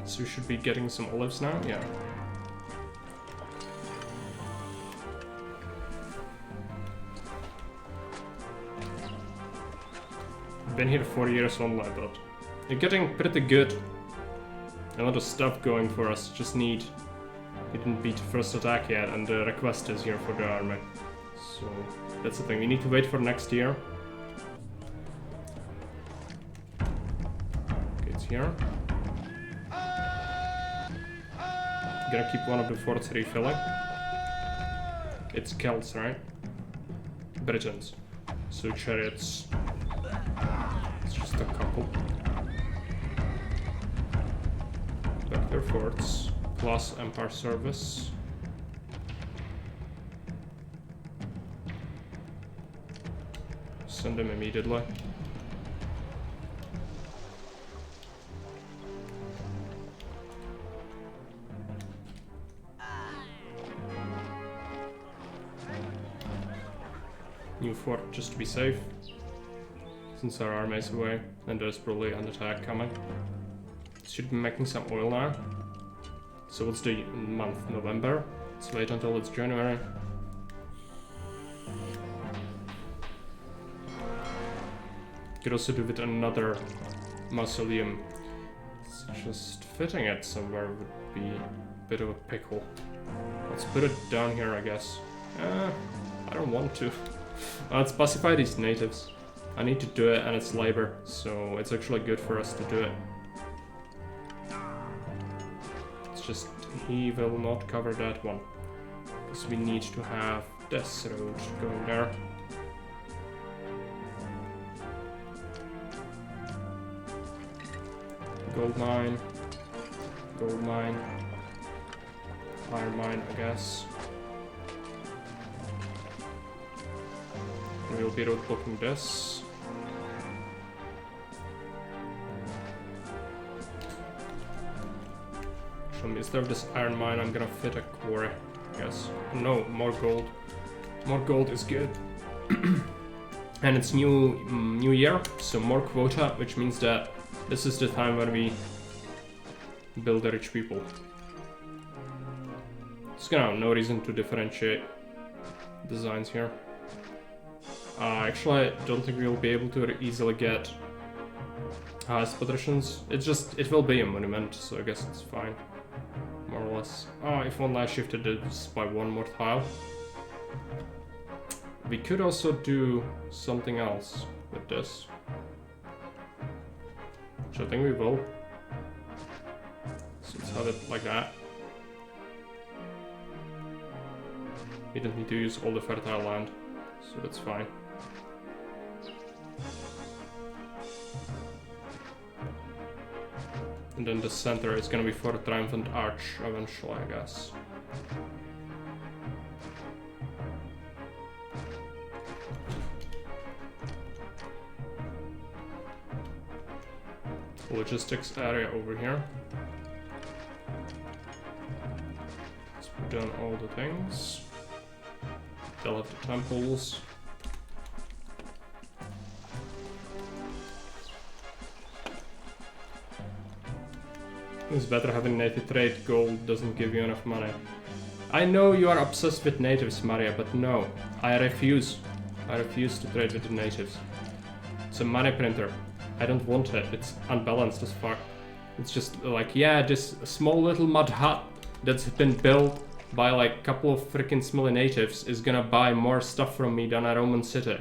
So we should be getting some olives now? Yeah. Been here 4 years only, but you're getting pretty good. A lot of stuff going for us. Just need... We didn't beat first attack yet, and the request is here for the army. So that's the thing. We need to wait for next year. Okay, it's here. Gonna keep one of the forts refilling. It's Celts, right? Britons. So chariots. It's just a couple. Vector forts plus empire service. Send them immediately. New fort just to be safe, since our army is away and there's probably an attack coming. Should be making some oil now. So what's the month? November? Let's wait until it's January. Could also do with another mausoleum. It's just fitting it somewhere would be a bit of a pickle. Let's put it down here, I guess. I don't want to. Let's pacify these natives. I need to do it and it's labor, so it's actually good for us to do it. It's just he will not cover that one. Because we need to have this road going there. Gold mine, iron mine, I guess. We'll be roadblocking this. Actually, instead of this iron mine, I'm gonna fit a quarry, I guess. No, more gold. More gold is good. And it's new year, so more quota, which means that this is the time when we build the rich people. Just gonna have no reason to differentiate designs here. Actually, I don't think we'll be able to easily get highest patricians. It will be a monument, so I guess it's fine. More or less. If only I shifted this by one more tile. We could also do something else with this. Which I think we will. So let's have it like that. We don't need to use all the fertile land, so that's fine. And then the center is gonna be for a triumphant arch eventually, I guess. Logistics area over here. Let's put down all the things. They'll have the temples. It's better having native trade. Gold doesn't give you enough money. I know you are obsessed with natives, Maria, but no. I refuse. I refuse to trade with the natives. It's a money printer. I don't want it. It's unbalanced as fuck. It's just like, yeah, this small little mud hut that's been built by like a couple of freaking smelly natives is gonna buy more stuff from me than a Roman city.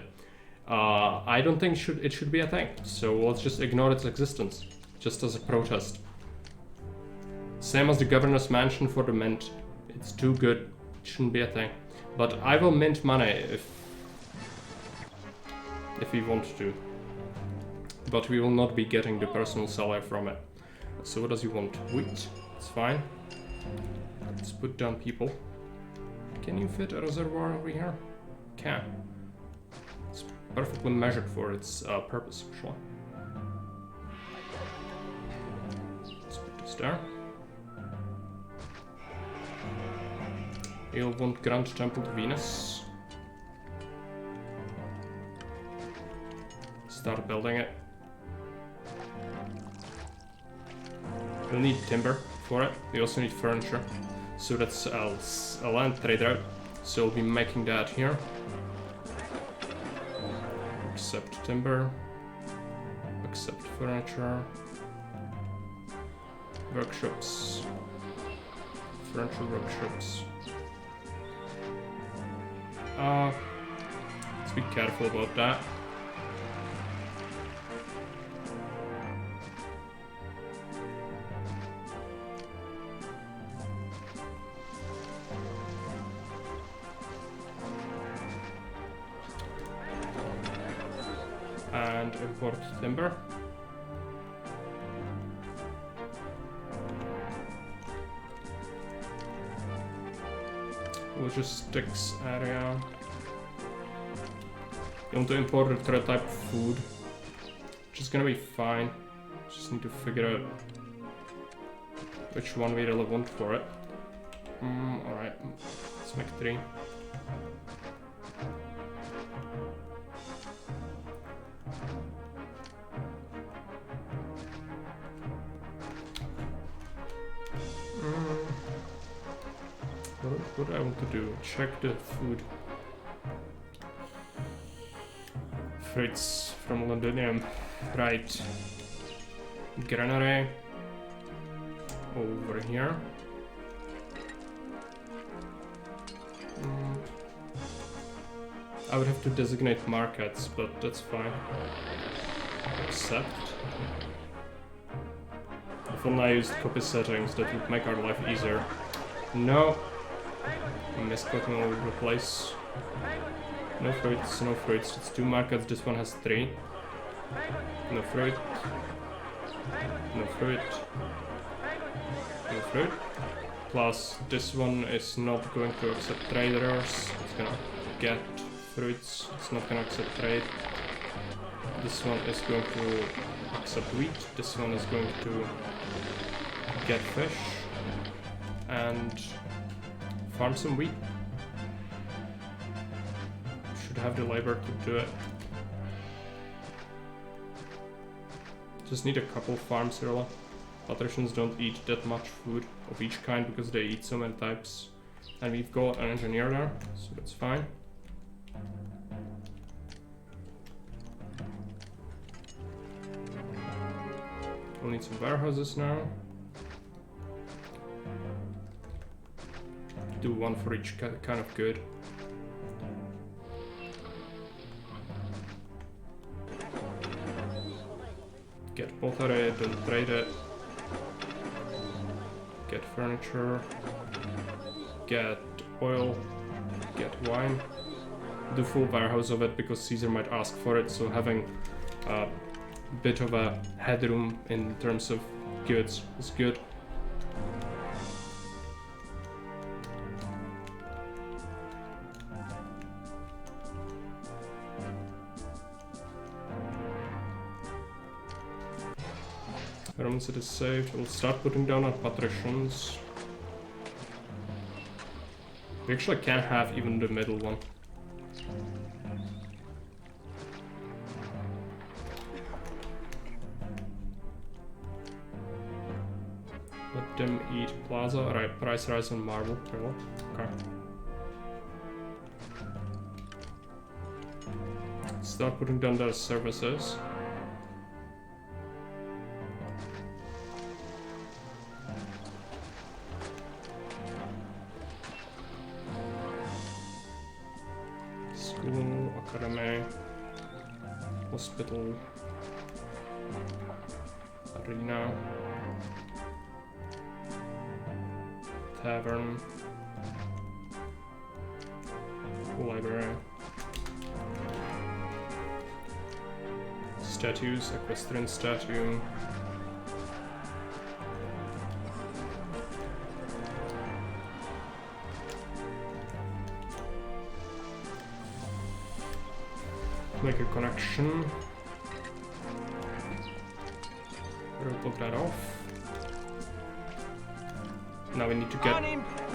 I don't think it should be a thing. So let's just ignore its existence, just as a protest. Same as the governor's mansion for the mint. It's too good. It shouldn't be a thing. But I will mint money if we want to. But we will not be getting the personal salary from it. So what does he want? Wheat. It's fine. Let's put down people. Can you fit a reservoir over here? Can. It's perfectly measured for its purpose, actually. Let's put this there. You'll want Grand Temple to Venus. Start building it. We'll need timber for it. We also need furniture. So that's a land trade route. So we'll be making that here. Accept timber. Accept furniture. Workshops. Furniture workshops. Let's be careful about that. and import timber. Logistics area. You want to import a third type of food, which is gonna be fine. Just need to figure out which one we really want for it. Alright, let's make 3. What do I want to do? Check the food. Fruits from Londonium. Right. Granary. Over here. I would have to designate markets, but that's fine. Accept. If only I used copy settings, that would make our life easier. No. I misclicking all over the place. No fruits, no fruits. It's 2 markets, this one has 3. No fruit. No fruit. No fruit. Plus, this one is not going to accept traders. It's gonna get fruits. It's not gonna accept trade. This one is going to accept wheat. This one is going to get fish. And farm some wheat. Should have the labor to do it. Just need a couple farms really. Patricians don't eat that much food of each kind because they eat so many types. And we've got an engineer there, so that's fine. We'll need some warehouses now. Do one for each kind of good. Get pottery, don't trade it. Get furniture. Get oil. Get wine. Do full warehouse of it because Caesar might ask for it, so having a bit of a headroom in terms of goods is good. Once it is saved, we'll start putting down our patricians. We actually can't have even the middle one. Let them eat plaza. Alright, price rise on marble. Okay. Start putting down their services. School, academy, hospital, arena, tavern, library, statues, equestrian statue, make a connection. We'll block that off. Now we need to get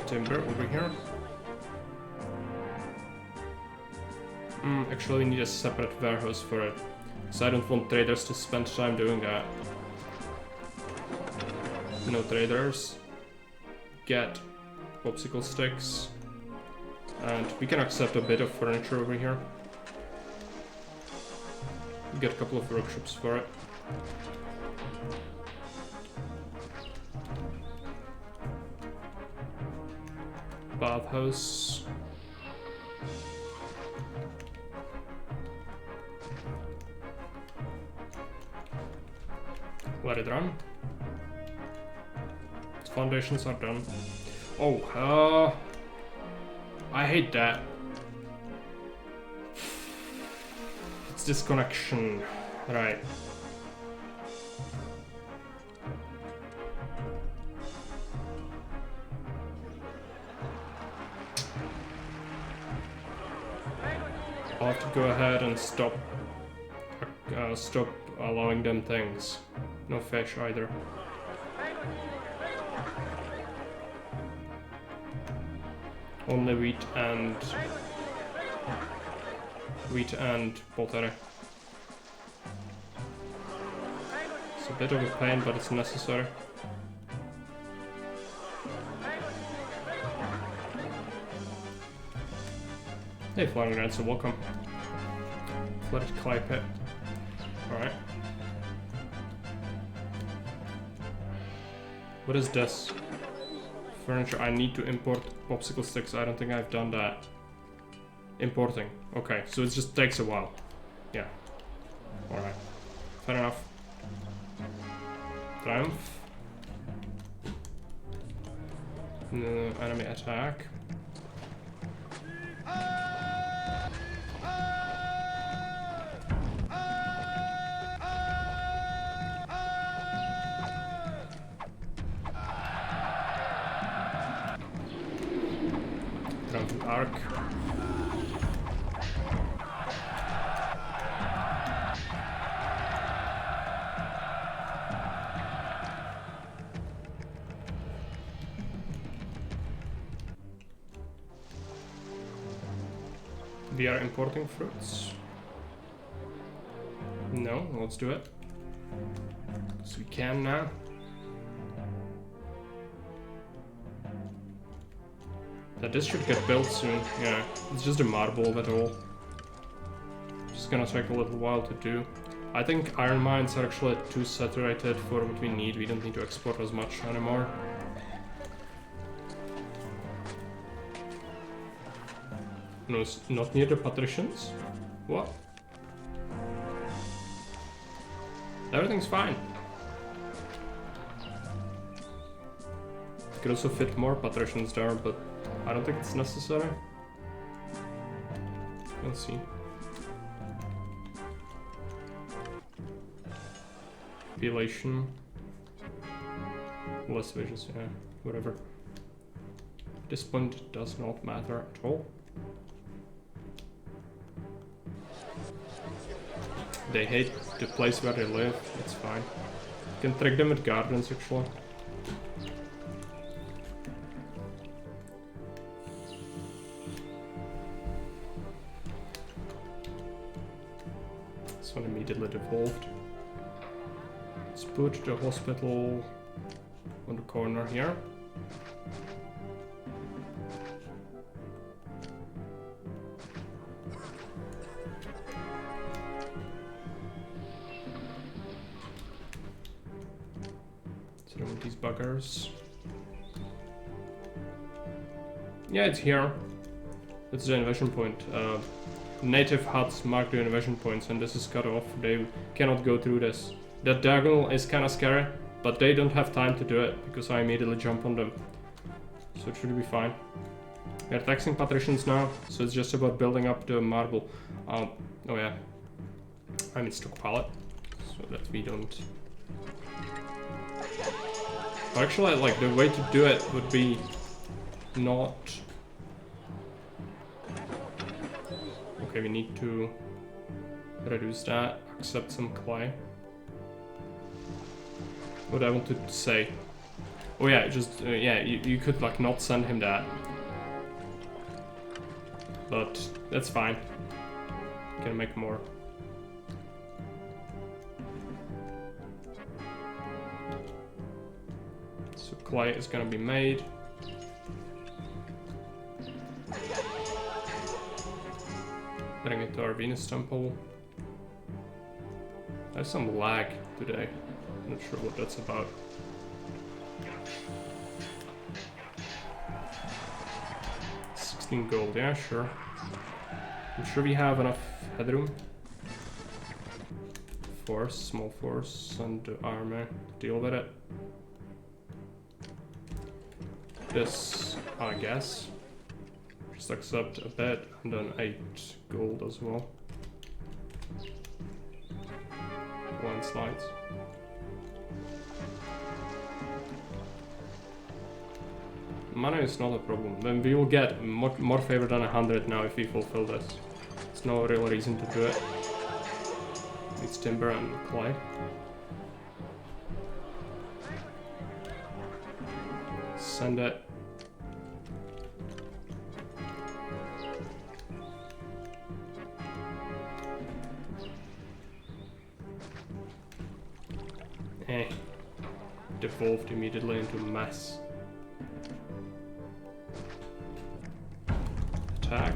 timber over here. Actually, we need a separate warehouse for it, so I don't want traders to spend time doing that. No traders. Get popsicle sticks. And we can accept a bit of furniture over here. Get a couple of workshops for it. Bathhouse. Let it run. Its foundations are done. Oh, I hate that. It's disconnection. Right. I'll have to go ahead and stop allowing them things. No fish either. Only wheat and poultry. It's a bit of a pain, but it's necessary. Hey, flying rats, so welcome. Flooded clay pit. Alright. What is this? Furniture. I need to import popsicle sticks. I don't think I've done that. Importing. Okay, so it just takes a while. Yeah. Alright. Fair enough. Triumph. No, enemy attack. Arc. We are importing fruits. No, let's do it. Because we can now. That this should get built soon. Yeah, it's just a marble of it all. Just gonna take a little while to do. I think iron mines are actually too saturated for what we need. We don't need to export as much anymore. No, it's not near the Patricians? What? Everything's fine. Could also fit more Patricians there, but I don't think it's necessary. Let's see. Population. Less visions, yeah, whatever. This point does not matter at all. They hate the place where they live, it's fine. You can trick them with gardens actually. This one immediately devolved. Let's put the hospital on the corner here. These buggers. Yeah, it's here. It's the invasion point. Native huts mark the invasion points, and this is cut off. They cannot go through this. That diagonal is kind of scary, but they don't have time to do it because I immediately jump on them. So it should be fine. We're taxing patricians now, so it's just about building up the marble. Oh yeah, I mean stockpile it so that we don't. Actually, like, the way to do it would be not... Okay, we need to reduce that, accept some clay. What I wanted to say. Oh yeah, just, yeah, you could, like, not send him that. But that's fine. Can make more. Clay is gonna be made. Bring it to our Venus temple. There's some lag today. I'm not sure what that's about. $16 gold, yeah, sure. I'm sure we have enough headroom. Force, small force, and armor to deal with it. This, I guess. Just accept a bed and then 8 gold as well. landslides. Mana is not a problem. Then we will get more favor than 100 now if we fulfill this. There's no real reason to do it. It's timber and clay. Send it. Devolved immediately into mass. Attack.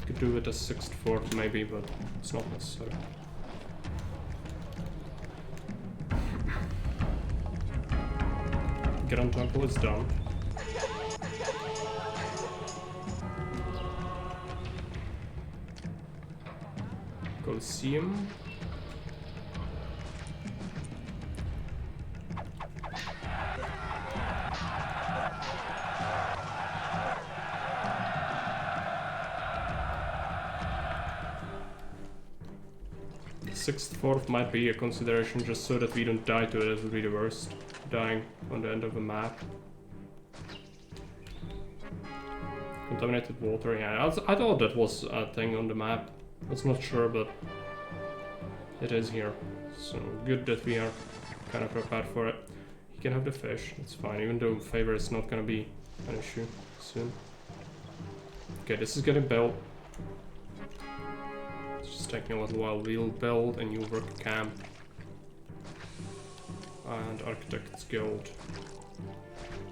Could do it as 6th fort maybe, but it's not necessary. Grand Temple is done. Colosseum. The 6th fort might be a consideration just so that we don't die to it. It would be the worst. Dying on the end of a map. Contaminated water, yeah. I thought that was a thing on the map. I was not sure, but it is here. So good that we are kind of prepared for it. You can have the fish, it's fine, even though favor is not gonna be an issue soon. Okay, this is getting built. It's just taking a little while. We'll build a new work camp. And Architect's Guild.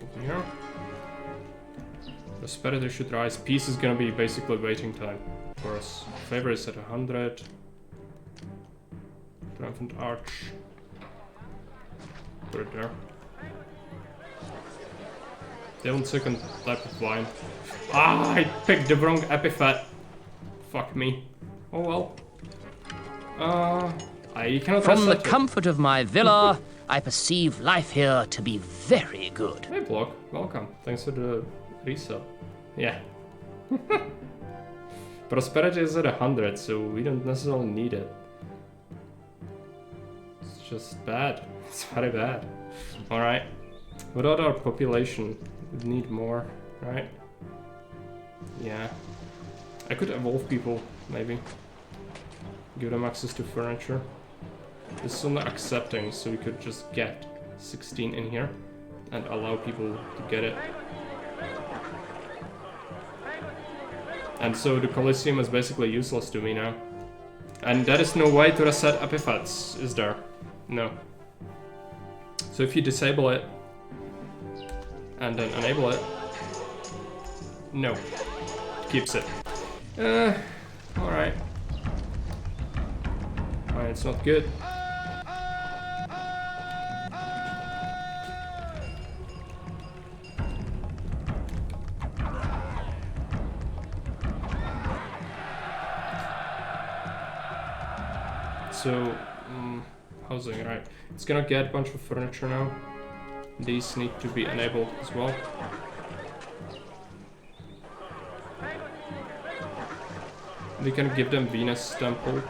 Over here. Prosperity should rise. Peace is gonna be basically waiting time for us. Favor is at 100. Triumphant Arch. Put it there. They want second type of wine. Ah, I picked the wrong epithet. Fuck me. Oh well. You cannot. From the comfort of my villa, I perceive life here to be very good. Hey Block, welcome. Thanks for the resub. Yeah. Prosperity is at 100, so we don't necessarily need it. It's just bad. It's very bad. Alright. What about our population? We need more, right? Yeah. I could evolve people, maybe. Give them access to furniture. This is only accepting, so we could just get 16 in here and allow people to get it. And so the Colosseum is basically useless to me now. And there is no way to reset epithets, is there? No. So if you disable it and then enable it, no, it keeps it. Alright. Alright, it's not good. So, housing, right. It's gonna get a bunch of furniture now. These need to be enabled as well. We can give them Venus Temple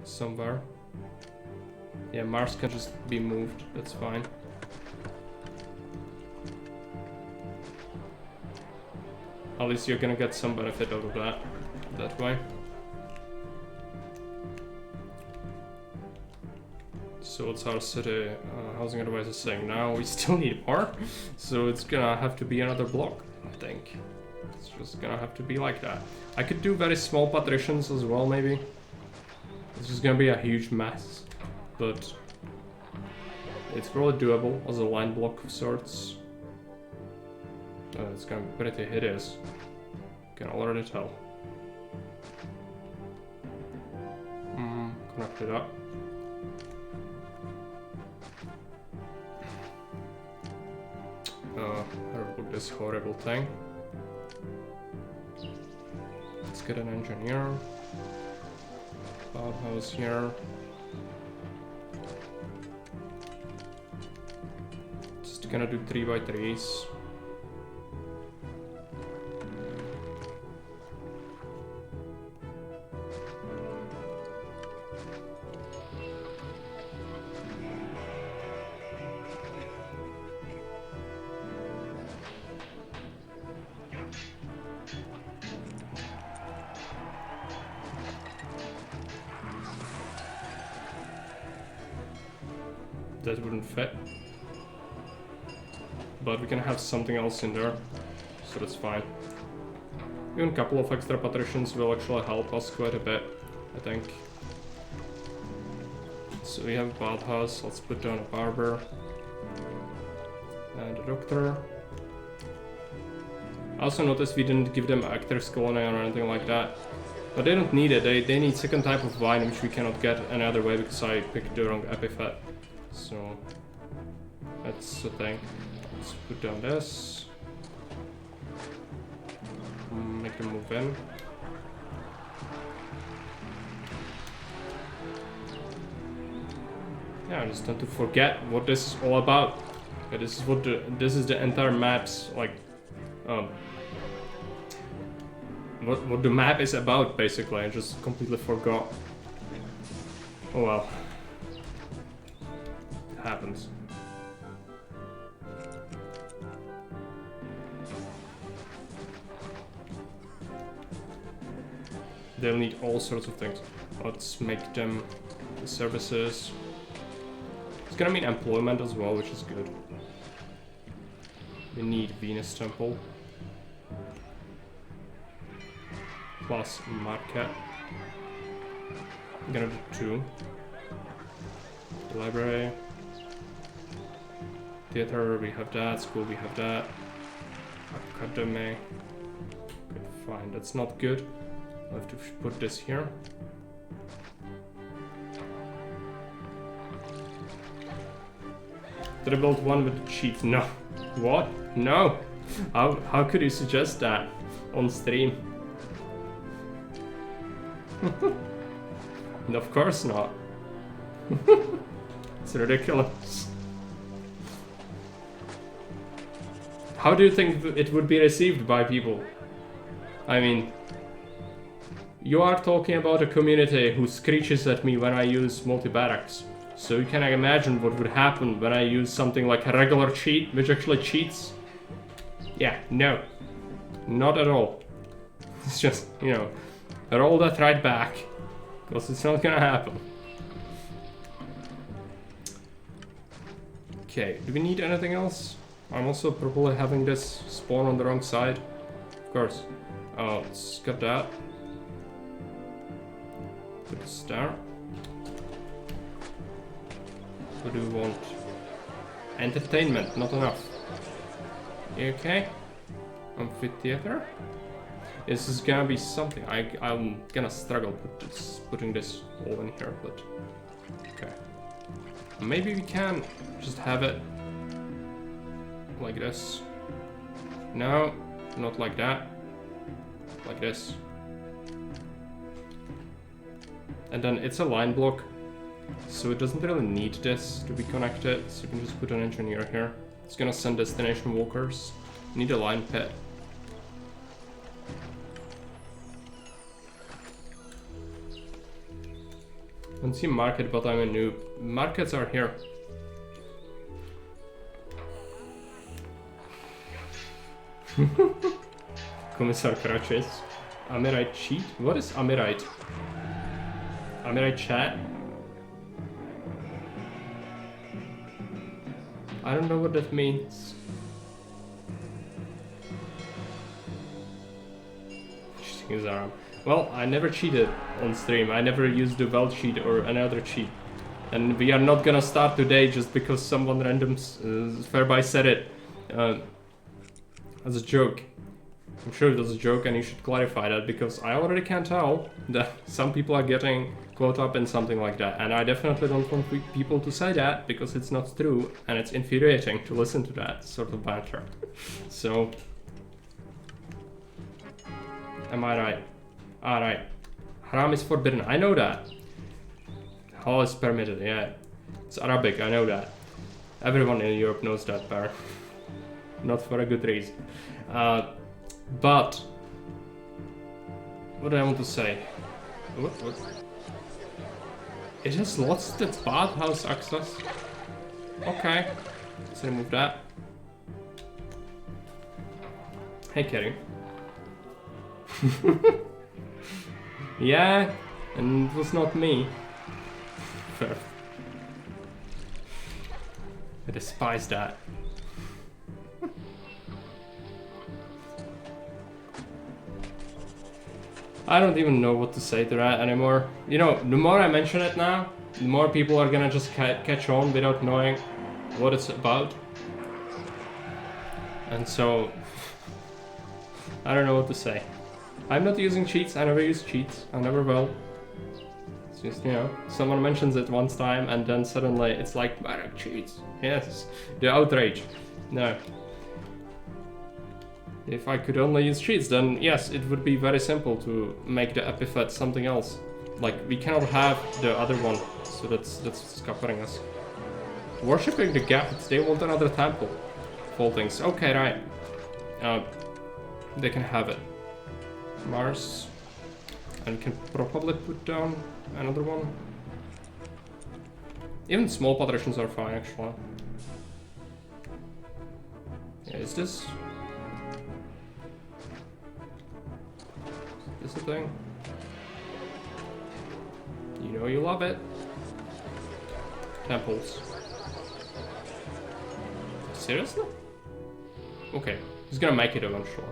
somewhere. Yeah, Mars can just be moved, that's fine. At least you're gonna get some benefit out of that way. So what's our city housing advisor saying now? We still need more, so it's gonna have to be another block, I think. It's just gonna have to be like that. I could do very small patricians as well, maybe. It's just gonna be a huge mess, but it's probably doable as a line block of sorts. It's gonna be pretty hideous. Can already tell. Connect it up. Look, this horrible thing. Let's get an engineer. Cloud house here. Just gonna do 3x3s. that wouldn't fit. But we can have something else in there, so that's fine. Even a couple of extra patricians will actually help us quite a bit, I think. So we have a bathhouse, let's put down a barber. And a doctor. I also noticed we didn't give them actor's colony or anything like that. But they don't need it, they need second type of wine, which we cannot get any other way because I picked the wrong epithet. So that's the thing. Let's put down this. Make them move in. Yeah, I just tend to forget what this is all about. Yeah, this is the entire map's like what the map is about, basically. I just completely forgot. Oh well. It happens. They'll need all sorts of things. Let's make them the services. It's gonna mean employment as well, which is good. We need Venus Temple. Plus market. I'm gonna do 2. Library. Theater, we have that. School, we have that. Academy. Okay, fine, that's not good. I have to put this here. Did I build one with the cheat? No. What? No! How could you suggest that on stream? And of course not. It's ridiculous. How do you think it would be received by people? I mean, you are talking about a community who screeches at me when I use multi-barracks. So you can imagine what would happen when I use something like a regular cheat, which actually cheats. Yeah, no. Not at all. It's just, you know, roll that right back. Because it's not gonna happen. Okay, do we need anything else? I'm also probably having this spawn on the wrong side. Of course. Let's cut that. Put this there. What do we want? Entertainment, not enough. You okay? Amphitheater? This is gonna be something. I'm gonna struggle putting this all in here, but okay. Maybe we can just have it like this. No, not like that. Like this. And then it's a line block, so it doesn't really need this to be connected, so you can just put an engineer here. It's gonna send destination walkers. Need a line pit. I don't see market, but I'm a noob. Markets are here. Commissar Crutches. Amirite cheat? What is Amirite? Amirite chat? I don't know what that means. Cheating is Arab. Well, I never cheated on stream. I never used the well cheat or another cheat. And we are not gonna start today just because someone random Fairby said it as a joke. I'm sure it was a joke and you should clarify that, because I already can tell that some people are getting caught up in something like that. And I definitely don't want people to say that, because it's not true and it's infuriating to listen to that sort of banter. So, am I right? Alright. Haram is forbidden, I know that. Halal is permitted, yeah. It's Arabic, I know that. Everyone in Europe knows that, Bear. Not for a good reason. But what do I want to say? What? It has lost its bathhouse access. Okay, let's remove that. Hey, Kerry. Yeah, and it was not me. Fair. I despise that. I don't even know what to say to that anymore. You know, the more I mention it now, the more people are gonna just catch on without knowing what it's about. And so, I don't know what to say. I'm not using cheats, I never use cheats, I never will. It's just, you know, someone mentions it once time and then suddenly it's like, Marek cheats. Yes, the outrage. No. If I could only use cheats, then yes, it would be very simple to make the epithet something else. Like, we cannot have the other one, so that's what's covering us. Worshipping the Gaps, they want another temple. Foldings, okay, right. They can have it. Mars. And we can probably put down another one. Even small Patricians are fine, actually. Yeah, is this a thing? You know you love it. Temples. Seriously? Okay, he's gonna make it eventually.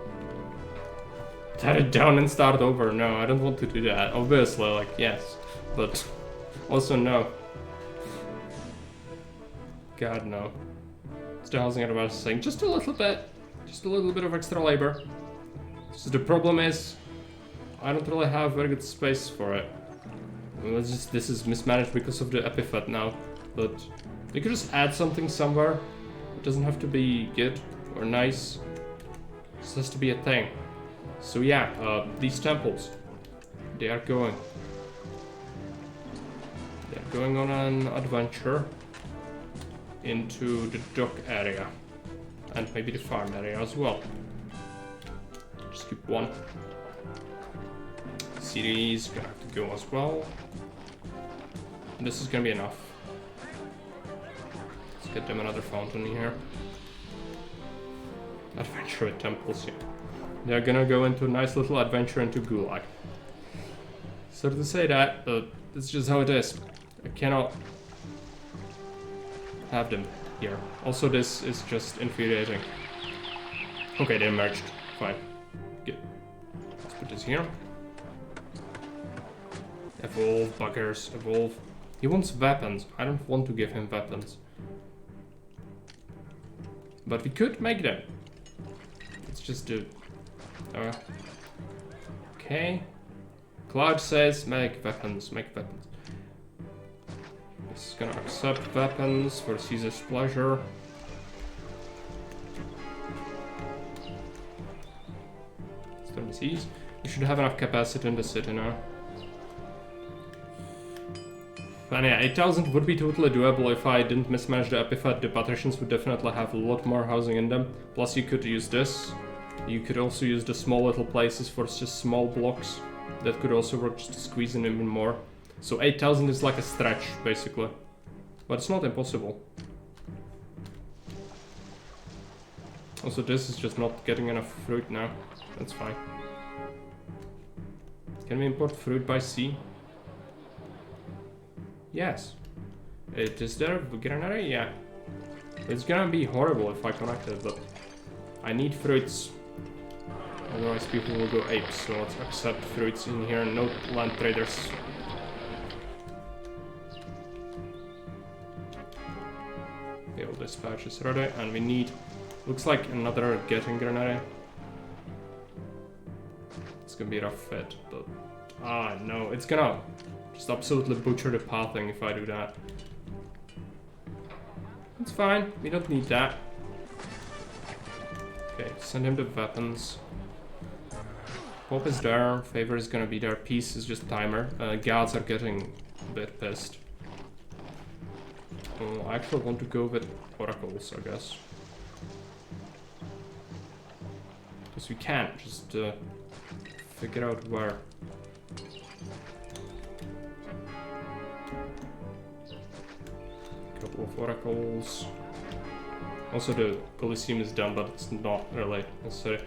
Tear it down and start over. No, I don't want to do that. Obviously, like, yes. But also no. God, no. Still housing advice saying just a little bit. Just a little bit of extra labor. So the problem is, I don't really have very good space for it. It's just, this is mismanaged because of the epithet now. But you could just add something somewhere. It doesn't have to be good or nice. It just has to be a thing. So yeah, these temples, they are going on an adventure into the dock area and maybe the farm area as well. Just keep one. City's gonna have to go as well. And this is gonna be enough. Let's get them another fountain here. Adventure with temples, yeah. They're gonna go into a nice little adventure into Gulag. Sorry to say that, but it's just how it is. I cannot have them here. Also, this is just infuriating. Okay, they merged. Fine. Good. Let's put this here. Evolve, buggers, evolve. He wants weapons. I don't want to give him weapons. But we could make them. It's just a... okay. Cloud says make weapons, make weapons. This is gonna accept weapons for Caesar's pleasure. Stormy seas. We should have enough capacity in the city now. And yeah, 8,000 would be totally doable if I didn't mismanage the epithet. The Patricians would definitely have a lot more housing in them. Plus you could use this. You could also use the small little places for just small blocks. That could also work just to squeeze in even more. So 8,000 is like a stretch, basically. But it's not impossible. Also, this is just not getting enough fruit now. That's fine. Can we import fruit by sea? Yes. Is there a granary? Yeah. It's gonna be horrible if I connect it, but I need fruits. Otherwise people will go apes, so let's accept fruits in here, no land traders. Okay, all dispatch is ready, and we need, looks like another getting granary. It's gonna be a rough fit, but, no, it's gonna just absolutely butcher the pathing if I do that. It's fine, we don't need that. Okay, send him the weapons. Hope is there, favor is gonna be there, peace is just timer. Gods are getting a bit pissed. I actually want to go with oracles, I guess. Because we can't, just figure out where. Couple of oracles. Also the Coliseum is done, but it's not really necessary.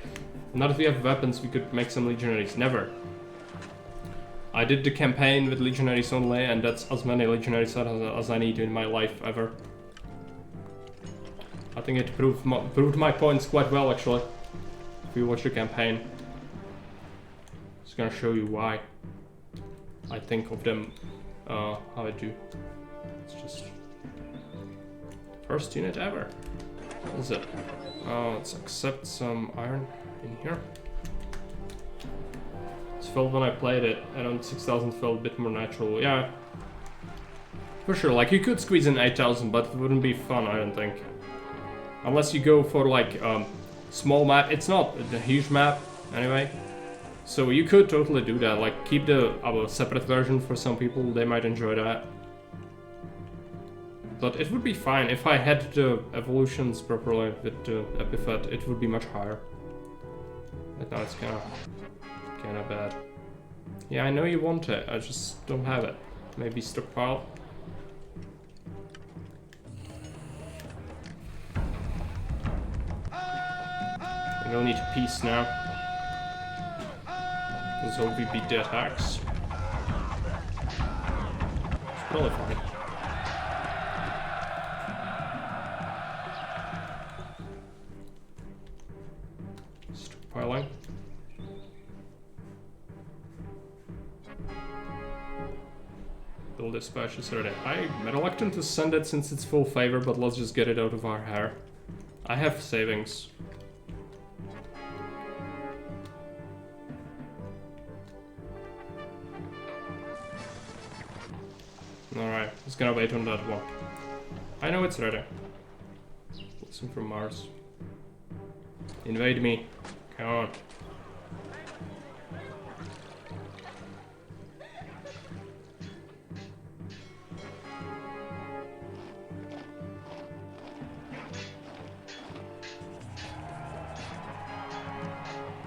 Now that we have weapons, we could make some legionaries. Never. I did the campaign with legionaries only, and that's as many legionaries as I need in my life ever. I think it proved my points quite well, actually. If you watch the campaign, it's gonna show you why I think of them how I do. It's just first unit ever. What is it? Let's accept some iron in here. It's felt when I played it, around 6,000 felt a bit more natural. Yeah, for sure. Like you could squeeze in 8,000, but it wouldn't be fun, I don't think. Unless you go for like small map. It's not a huge map anyway. So you could totally do that. Like keep the separate version for some people. They might enjoy that. But it would be fine if I had the evolutions properly with the epithet. It would be much higher. But now it's kind of bad. Yeah, I know you want it. I just don't have it. Maybe stockpile. We'll need peace now. Let's hope we beat the attacks. It's probably fine. Stockpiling. Build dispatch is ready. I'm reluctant to send it since it's full favor, but let's just get it out of our hair. I have savings. Alright, just gonna wait on that one. I know it's ready. Listen from Mars. Invade me. Come on.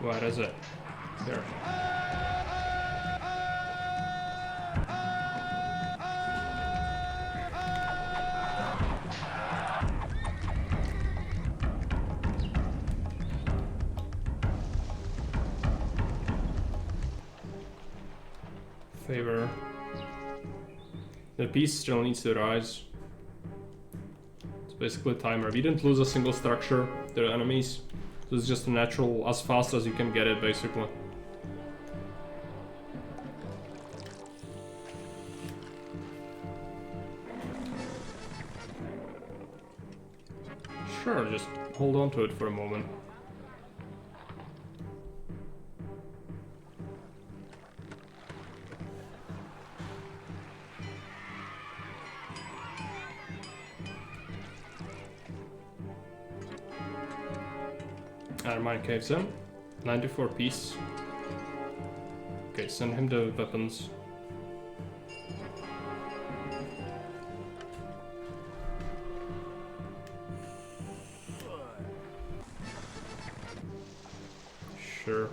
Where is it? There. Favor. The peace still needs to rise. It's basically a timer. We didn't lose a single structure, the enemies. So it's just a natural, as fast as you can get it, basically. Sure, just hold on to it for a moment. Iron Mine caves in. 94 piece. Okay, send him the weapons. Sure.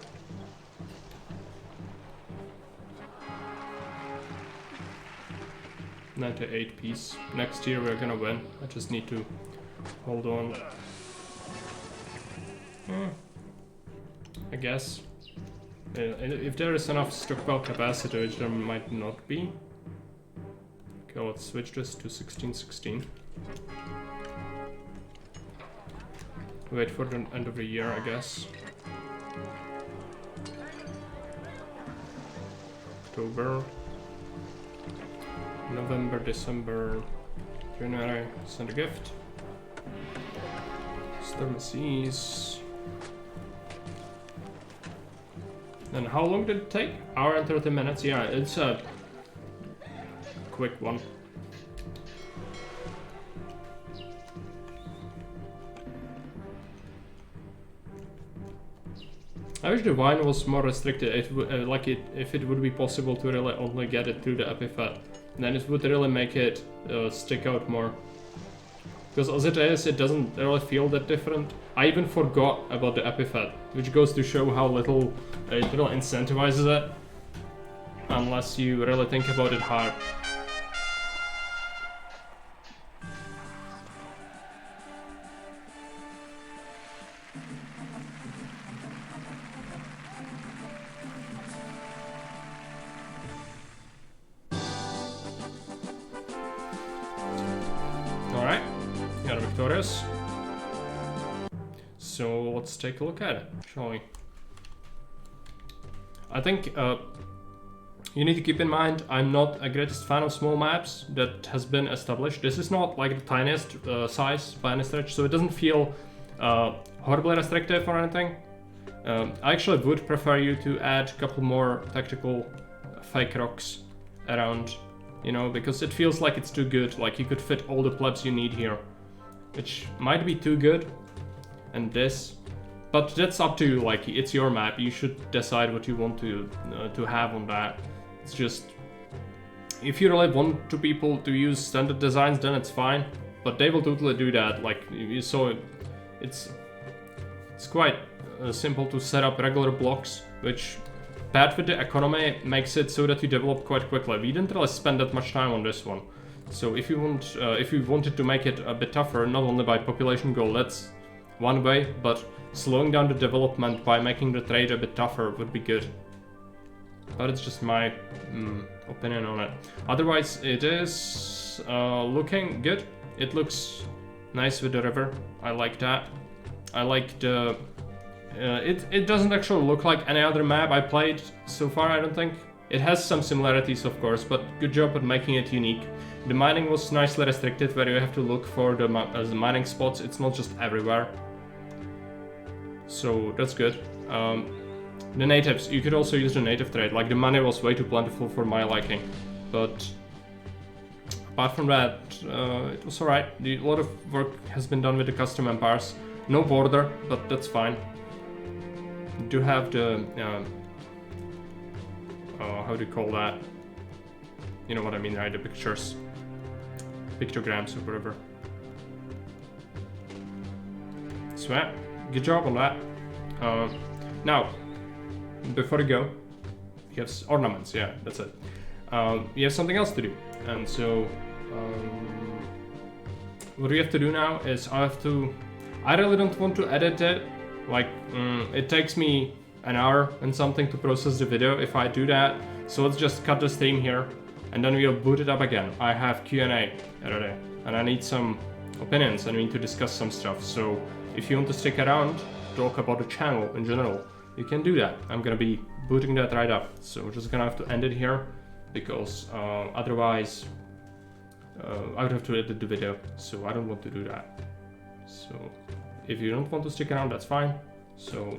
$98 piece. Next year we're gonna win. I just need to hold on. I guess. If there is enough stockpile capacity, which there might not be. Okay, let's switch this to 1616. Wait for the end of the year, I guess. October. November, December, January, send a gift. Thermoses. And how long did it take? Hour and 30 minutes. Yeah, it's a quick one. I wish the wine was more restricted. It would if it would be possible to really only get it through the epithet, then it would really make it stick out more. Because as it is, it doesn't really feel that different. I even forgot about the epithet, which goes to show how little it really incentivizes it, unless you really think about it hard. Alright, we are victorious. So let's take a look at it, shall we? I think you need to keep in mind, I'm not a greatest fan of small maps that has been established. This is not like the tiniest size by any stretch, so it doesn't feel horribly restrictive or anything. I actually would prefer you to add a couple more tactical fake rocks around, you know, because it feels like it's too good, like you could fit all the plebs you need here, which might be too good, and this. But that's up to you, like, it's your map, you should decide what you want to have on that. It's just, if you really want people to use standard designs, then it's fine, but they will totally do that. Like, you saw, it's quite simple to set up regular blocks, which paired with the economy makes it so that you develop quite quickly. We didn't really spend that much time on this one, so if you wanted to make it a bit tougher, not only by population goal, that's one way, but slowing down the development by making the trade a bit tougher would be good. But it's just my opinion on it. Otherwise, it is looking good. It looks nice with the river. I like that. I like the... it doesn't actually look like any other map I played so far, I don't think. It has some similarities, of course, but good job at making it unique. The mining was nicely restricted, where you have to look for the mining spots. It's not just everywhere. So that's good. The natives, you could also use the native trade. Like, the money was way too plentiful for my liking, but apart from that, it was alright. A lot of work has been done with the custom empires. No border, but that's fine. You do have the how do you call that? You know what I mean, right? The pictures, pictograms or whatever. Sweet. Good job on that. Now, before you go, you have ornaments, yeah, that's it. You have something else to do. And so, what we have to do now is I really don't want to edit it. Like, it takes me an hour and something to process the video if I do that. So let's just cut the stream here, and then we'll boot it up again. I have Q&A already, and I need some opinions, and we need to discuss some stuff. So if you want to stick around, talk about the channel in general, you can do that. I'm gonna be booting that right up. So we're just gonna have to end it here, because otherwise I would have to edit the video, so I don't want to do that. So if you don't want to stick around, that's fine. So